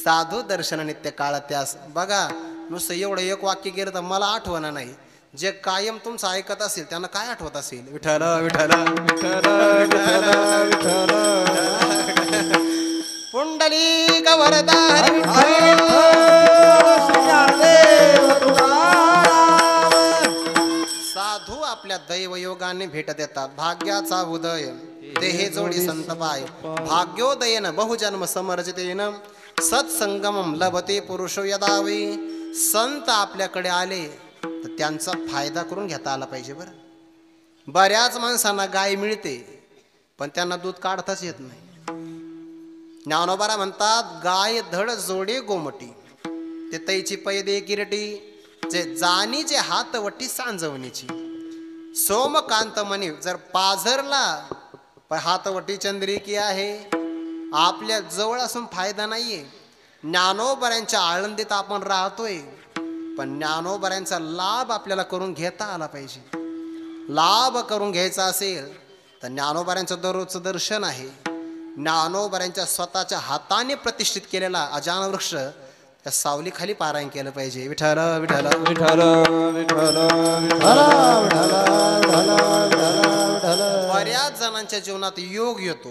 साधू दर्शन नित्य काळ त्यास. बघा नुसतं एवढं एक वाक्य गेलं तर मला आठवणं नाही. जे कायम तुमचं ऐकत असेल त्यांना काय आठवत असेल? विठाला विठाला विठ्ठल विठ्ठल पुंडलिक वरदा हरी साधू आपल्या दैवयोगाने भेट देतात. भाग्याचा उदय देहे जोडी संत पाय भाग्योदयन बहुजन्म समर्जितेन सत्संगमम लभते पुरुषो यदावे. संत आपल्याकडे आले तर त्यांचा फायदा करून घेता आला पाहिजे. बरं, बऱ्याच माणसांना गाय मिळते पण त्यांना दूध काढताच येत नाही. ज्ञानोबारा म्हणतात गाय धड जोडे गोमटी ते तैची पैदे किरटी जे जाणीचे हातवटी सांजवणीची. सोमकांत म्हणे जर पाझरला हातवटी चंद्रिकी आहे. आपल्या जवळ असून फायदा नाहीये. ज्ञानोबऱ्यांच्या आळंदीत आपण राहतोय पण ज्ञानोबऱ्यांचा लाभ आपल्याला करून घेता आला पाहिजे. लाभ करून घ्यायचा असेल तर ज्ञानोबऱ्यांचं दररोजचं दर्शन आहे. ज्ञानोबऱ्यांच्या स्वतःच्या हाताने प्रतिष्ठित केलेला अजान वृक्ष त्या सावलीखाली पारायण केलं पाहिजे. विठ्ठल विठ्ठल विठ्ठल विठ्ठल बऱ्याच जणांच्या जीवनात योग येतो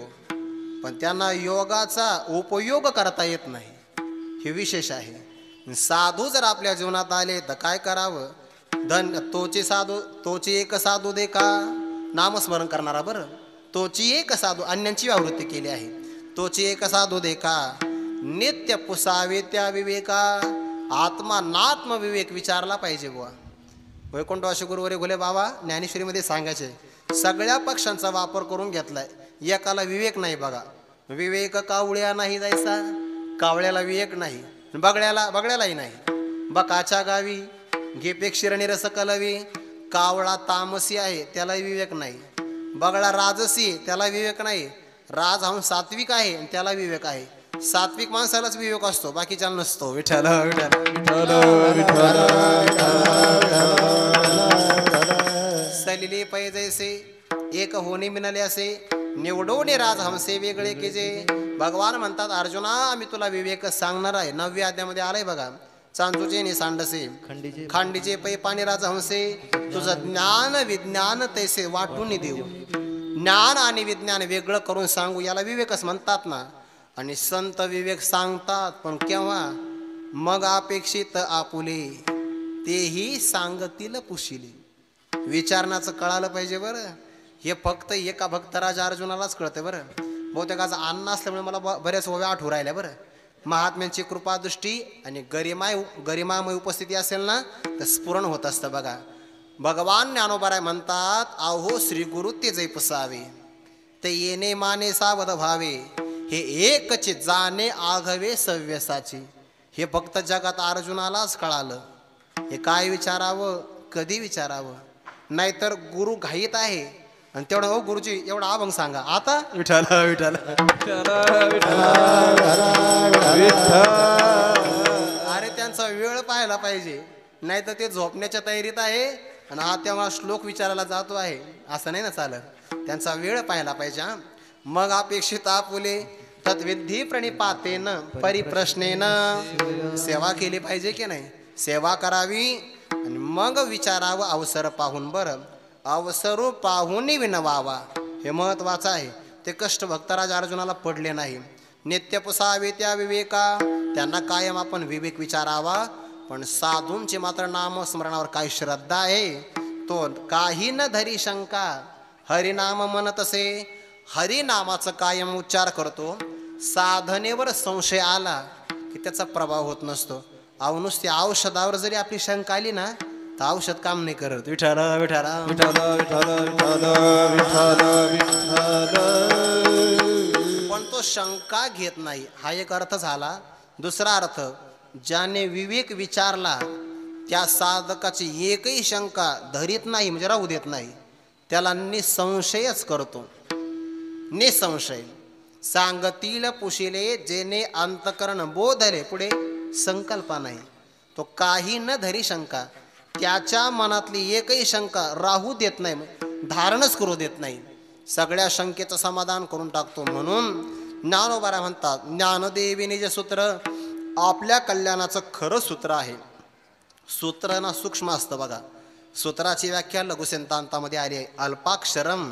पण त्यांना योगाचा उपयोग करता येत नाही. हे विशेष आहे. साधू जर आपल्या जीवनात आले तर काय करावं? तोची एक साधू दे का नामस्मरण करणारा. बरं, तोची एक साधू अन्यांची व्यावृत्ती केली आहे. तोची एक साधू दे का नित्य पुसावे त्या विवेका. आत्मा नात्म विवेक विचारला पाहिजे बुवा. वैकुंठवासी गुरुवरे घुले बाबा ज्ञानेश्वरीमध्ये सांगायचे सगळ्या पक्षांचा वापर करून घेतलाय, एकाला विवेक नाही. बघा विवेक कावळ्या नाही जायचा, कावळ्याला विवेक नाही, बगड्यालाही नाही. बकाच्या गावी घेपेक शिरणी रस कलवी. कावळा तामसी आहे, त्याला विवेक नाही. बगळा राजसी, त्याला विवेक नाही. राजहंस सात्विक आहे, त्याला विवेक आहे. सात्विक माणसालाच विवेक असतो, बाकीच्याला नसतो. विठ्ठल सलिले पै जैसे एक होणे मिळाले असे, निवडोने राजहंसे वेगळे की जे. भगवान म्हणतात अर्जुना आम्ही तुला विवेक सांगणार आहे. 9व्या अध्यायामध्ये आलंय बघा. चांचूचे नि सांडसे खांडीचे पै पाणी राजहंसे, तुझं ज्ञान विज्ञान तैसे वाटून देऊ. ज्ञान आणि विज्ञान वेगळं करून सांगू याला विवेकच म्हणतात ना. आणि संत विवेक सांगतात, पण केव्हा? मग अपेक्षित आपुले तेही सांगतील पुशिले. विचारण्याचं कळालं पाहिजे बरं. हे फक्त एका भक्त राजा अर्जुनालाच कळतं बरं. बहुतेकाचा अन्न असल्यामुळे मला बऱ्याच ओव्या आठवू राहिल्या बरं. महात्म्यांची कृपादृष्टी आणि गरिमामय उपस्थिती असेल ना तर स्फुरण होत असतं बघा. भगवान ज्ञानोबाराय म्हणतात, अहो श्री गुरु ते जैपसावे, ते येणे माने सावध भावे, हे एकचे जाणे आघवे सव्यसाची. हे फक्त जगात अर्जुनालाच कळालं. हे काय विचारावं, कधी विचारावं. नाहीतर गुरु घाईत आहे आणि तेवढं हो गुरुजी एवढा अभंग सांगा आता. विठ्ठल विठ्ठल अरे त्यांचा वेळ पाहायला पाहिजे, नाहीतर ते झोपण्याच्या तयारीत आहे आणि हा तेव्हा श्लोक विचारायला जातो आहे, असं नाही ना चालत. त्यांचा वेळ पाहायला पाहिजे. हा मग अपेक्षित आपुले तत्विधी प्रणिपातेन परिप्रश्नेन. सेवा केली पाहिजे की नाही, सेवा करावी आणि मग विचारावं अवसर पाहून. बरं, अवसरू पाहून विनवावा हे महत्वाचं आहे. ते कष्ट भक्तराज अर्जुनाला पडले नाही. नित्य पुसावे त्या विवेका, त्यांना कायम आपण विवेक विचारावा. पण साधूंचे मात्र नामस्मरणावर काय श्रद्धा आहे, तो काही न धरी शंका. हरिनाम म्हणत असे, हरिनामाचं कायम उच्चार करतो. साधनेवर संशय आला की त्याचा प्रभाव होत नसतो. अहो नुसती औषधावर जरी आपली शंका आली ना तर औषध काम नाही करत. विठ्ठल विठ्ठल विठ्ठल विठ्ठल विठ्ठल. पण तो शंका घेत नाही हा एक अर्थ झाला. दुसरा अर्थ, ज्याने विवेक विचारला त्या साधकाची एकही शंका धरीत नाही म्हणजे राहू देत नाही, त्याला निसंशयच करतो. निसंशय सांगतील पुशिले, जेने अंतकरण बोधले. पुढे संकल्पा नाही, तो काही न धरी शंका. त्याच्या मनातली एकही शंका राहू देत नाही, धारणच करू देत नाही. सगळ्या शंकेचं समाधान करून टाकतो. म्हणून ज्ञानोबाराय म्हणतात, ज्ञानदेवी जे सूत्र आपल्या कल्याणाचं खरं सूत्र आहे. सूत्र ना सूक्ष्म असतं बघा. सूत्राची व्याख्या लघुसिद्धांतामध्ये आली आहे. अल्पाक्षरम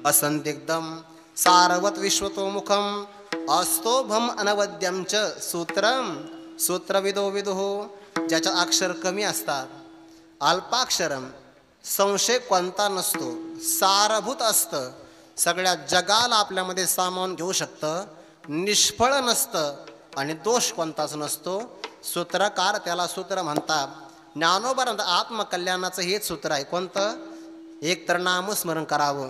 असंदिग्धम सारवत विश्वतोमुखम अस्तोभम अनवद्यम च सूत्रम. सूत्रविदो विदुहो, ज्याच्या अक्षर कमी असतात. अल्पाक्षरम, संशय कोणता नसतो, सारभूत असतं, सगळ्या जगाला आपल्यामध्ये सामावून घेऊ शकतं, निष्फळ नसतं आणि दोष कोणताच नसतो. सूत्रकार त्याला सूत्र म्हणतात. ज्ञानोबा आत्मकल्याणाचं हेच सूत्र आहे. कोणतं? एक तर नामस्मरण करावं,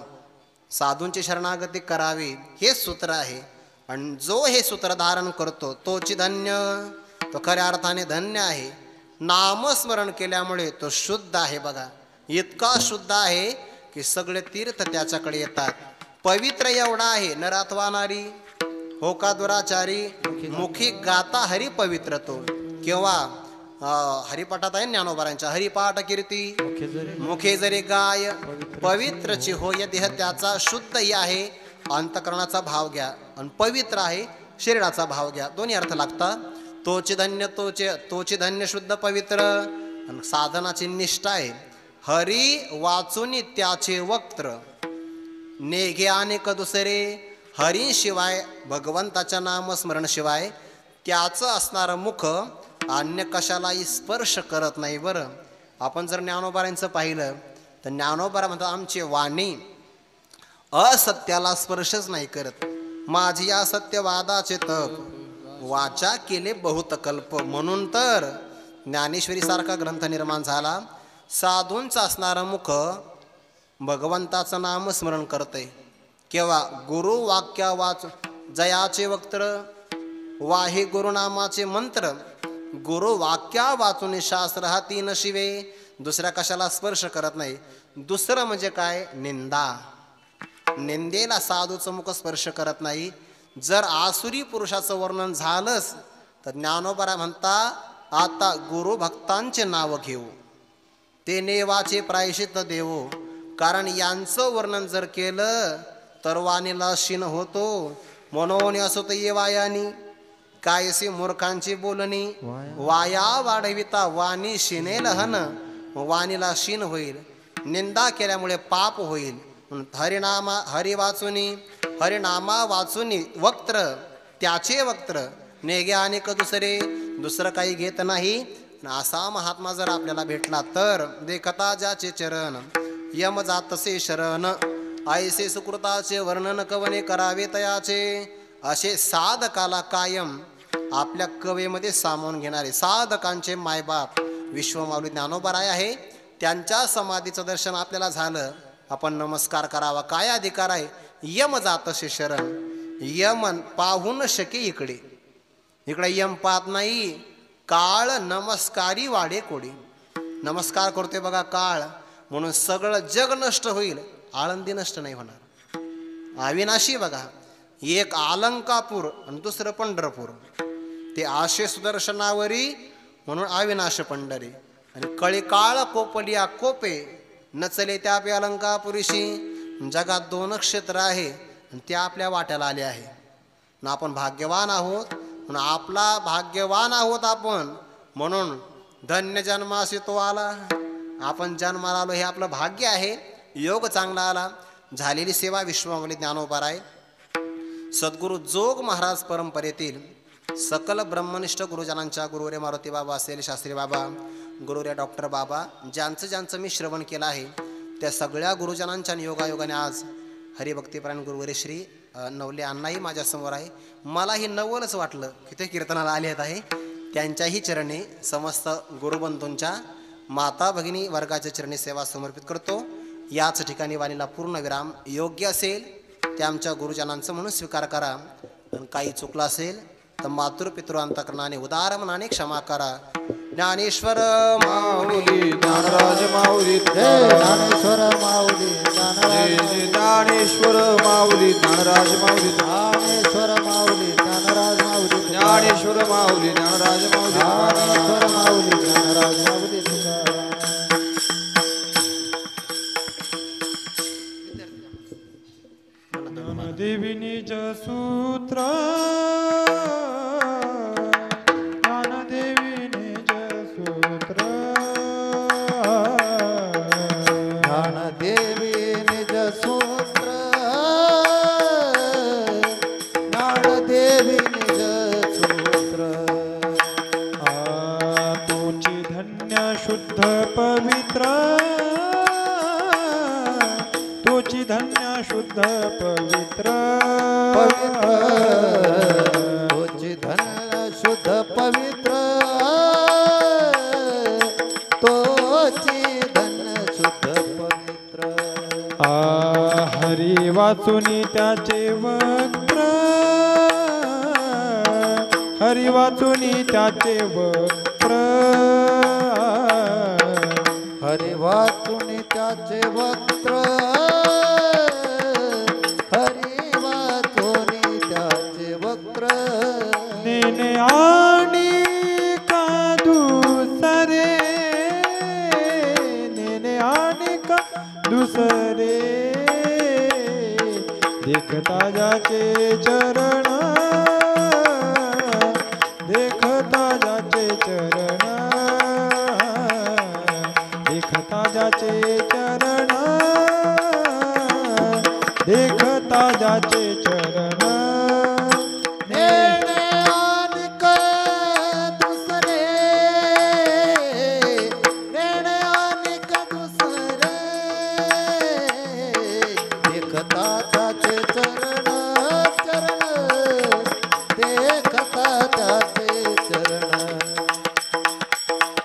साधूंची शरणागती करावी, हेच सूत्र आहे. आणि जो हे सूत्र धारण करतो तोची धन्य, तो खऱ्या अर्थाने धन्य आहे. नामस्मरण केल्यामुळे तो शुद्ध आहे बघा. इतका शुद्ध आहे की सगळे तीर्थ त्याच्याकडे येतात. पवित्र एवढा आहे, नर अथवा नारी हो का दुराचारी, मुखी गाता हरी पवित्र तो. केव्हा? हरिपाठात आहे ज्ञानोबारांच्या, हरिपाठ कीर्ती मुखे जरी गाय पवित्रची हो या देह त्याचा. शुद्ध आहे अंतकरणाचा भाव घ्या आणि पवित्र आहे शरीराचा भाव घ्या. दोन्ही अर्थ लागतात. तोचे धन्य, तोचे धन्य शुद्ध पवित्र. आणि साधनाची निष्ठा आहे हरी वाचून त्याचे वक्त्र, नेघे अनेक दुसरे. हरीशिवाय भगवंताच्या नामस्मरणशिवाय त्याचं असणारं मुख अन्य कशालाही स्पर्श करत नाही. बरं, आपण जर ज्ञानोबारांचं पाहिलं तर ज्ञानोबारा म्हणतात, आमची वाणी असत्याला स्पर्शच नाही करत. माझी या सत्यवादाचे तप, वाचा केले बहुत कल्प. म्हणून तर ज्ञानेश्वरी सारखा ग्रंथ निर्माण झाला. साधूंचं असणारं मुख भगवंताचं नाम स्मरण करते. केव्हा? गुरु वाक्या जयाचे वक्त्र वाहे गुरुनामाचे मंत्र गुरु वाक्या वाचून शास्त्र हा तीन शिवे दुसऱ्या कशाला स्पर्श करत नाही. दुसरं म्हणजे काय निंदा निंदेला साधूचं मुख स्पर्श करत नाही. जर आसुरी पुरुषाचं वर्णन झालंच तर ज्ञानोबा म्हणता आता गुरु भक्तांचे नाव घेऊ ते नेवाचे प्रायश्चित्त देवो. कारण यांचं वर्णन जर केलं तर वाणीला शीन होतो. म्हणून असोत ये वायानी कायसे मूर्खांची बोलणी वाया वाढविता वाणी शिनेल हन वाणीला शीन होईल. निंदा केल्यामुळे पाप होईल. हरिनामा हरि वाचुनी हरिनामा वाचुनी वक्त्र त्याचे वक्त्र नेगे अनेक दुसरं काही घेत नाही. असा महात्मा जर आपल्याला भेटला तर देखता ज्याचे चरण यम जातसे शरण ऐसे सुकृताचे वर्णन कवने करावे तयाचे. असे साधकाला कायम आपल्या कवेमध्ये सामावून घेणारे साधकांचे मायबाप विश्वमाऊली ज्ञानोबाराय आहे. त्यांच्या समाधीचं दर्शन आपल्याला झालं आपण नमस्कार करावा. काय अधिकार आहे. यम जातसे शरण यमन पाहून शके इकडे यम पाहत नाही. काळ नमस्कारी वाडे कोडी नमस्कार करतोय बघा काळ म्हणून सगळं जग नष्ट होईल आळंदी नष्ट नाही होणार. अविनाशी बघा एक अलंकापूर आणि दुसरं पंढरपूर ते आशे सुदर्शनावरी म्हणून अविनाश पंढरी आणि कळी काळ कोपलिया कोपे नचले त्या पे अलंकापुरीशी. जगात 2 क्षेत्र आहे आणि त्या आपल्या वाट्याला आले आहे ना. आपण भाग्यवान आहोत म्हणून आपला भाग्यवान आहोत आपण म्हणून धन्य जन्मासी तो आला. आपण जन्माला आलो हे आपलं भाग्य आहे. योग चांगला आला. झालेली सेवा विश्वमाऊली ज्ञानोबाराय सद्गुरु जोग महाराज परंपरेतील सकल ब्रह्मनिष्ठ गुरुजनांच्या गुरुरे मारुती बाबा असेल शास्त्री बाबा गुरुरे डॉक्टर बाबा ज्यांचं ज्यांचं मी श्रवण केलं आहे त्या सगळ्या गुरुजनांच्या योगायोगाने आज हरिभक्तीपरायण गुरुवरे श्री नवले अण्णाही माझ्यासमोर आहे. मलाही नवलच वाटलं की ते कीर्तनाला आले आहे. त्यांच्याही चरणी समस्त गुरुबंधूंच्या माता भगिनी वर्गाच्या चरणी सेवा समर्पित करतो. याच ठिकाणी वाणीला पूर्ण विराम योग्य असेल ते आमच्या गुरुजनांचं म्हणून स्वीकार करा. आणि काही चुकलं असेल तर मातृ पितृ अंतकरणाने उदार मनाने क्षमा करा. ज्ञानेश्वर माऊली ज्ञानराज माऊली ज्ञानेश्वर माऊली ज्ञानेश्वर माऊली ज्ञानराज माऊली ज्ञानेश्वर माऊली ज्ञानराज माऊली ज्ञानेश्वर माऊली ज्ञानराज माऊली ज्ञानेश्वर माऊली ज्ञानराज माऊली देवी निज सूत्र ज्ञानदेवी निज सूत्र ज्ञानदेवी निज सूत्र ज्ञानदेवी निज सूत्र तुझी धन्य शुद्ध पवित्र तुझी धन्य शुद्ध पवित्र तुझी धन शुद्ध पवित्र तोची धन शुद्ध पवित्र हरी वाचुनी त्याचे वक्त्र हरी वाचुनी त्याचे वक्त्र हरी वाचुनी त्याचे वक्त्र हरी वाचुनी त्याचे वक्त्र नेने आणि का दुसरे नेने आणि का दुसरे देखता जाचे चरण देखता जाचे चरण देखता जाचे चरण देखता जाचे चरण नेणे आणिक दुसरे नेणे आणिक दुसरे देखता त्याचे चरण चरण देखता त्याचे चरण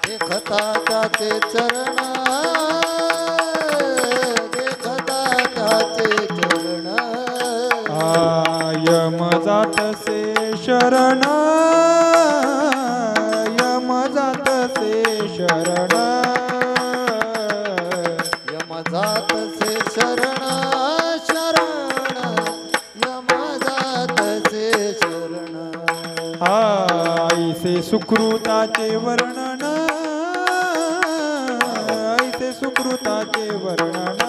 देखता त्याचे चरण देखता त्याचे चरण यम शरण यम जातसे शरण यम जातसे शरण शरण यम जातसे शरण ऐसे सुकृताचे वर्णन ऐसे सुकृताचे वर्णन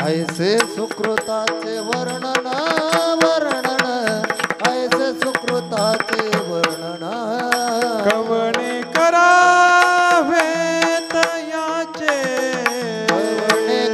ऐसे सुकृताचे वर्णन वर्णन ऐसे सुकृताचे वर्णन कवणे करावे तयाचे कवणे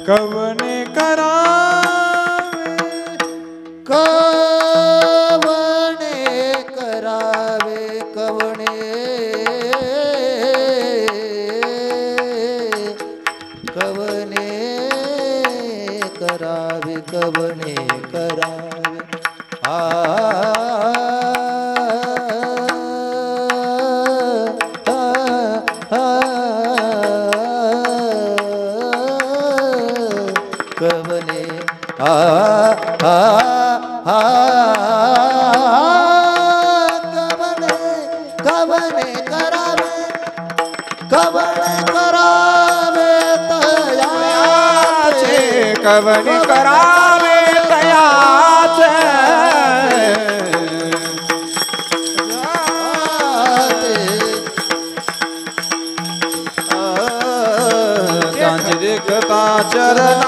कवने करावे कवणे करावे कवणे कवणे करावे कवणे करावे कवने कवने कवने करावे कवणे करावे तयाचे कवनी करावे तयाचे त्यांचे देखता चरण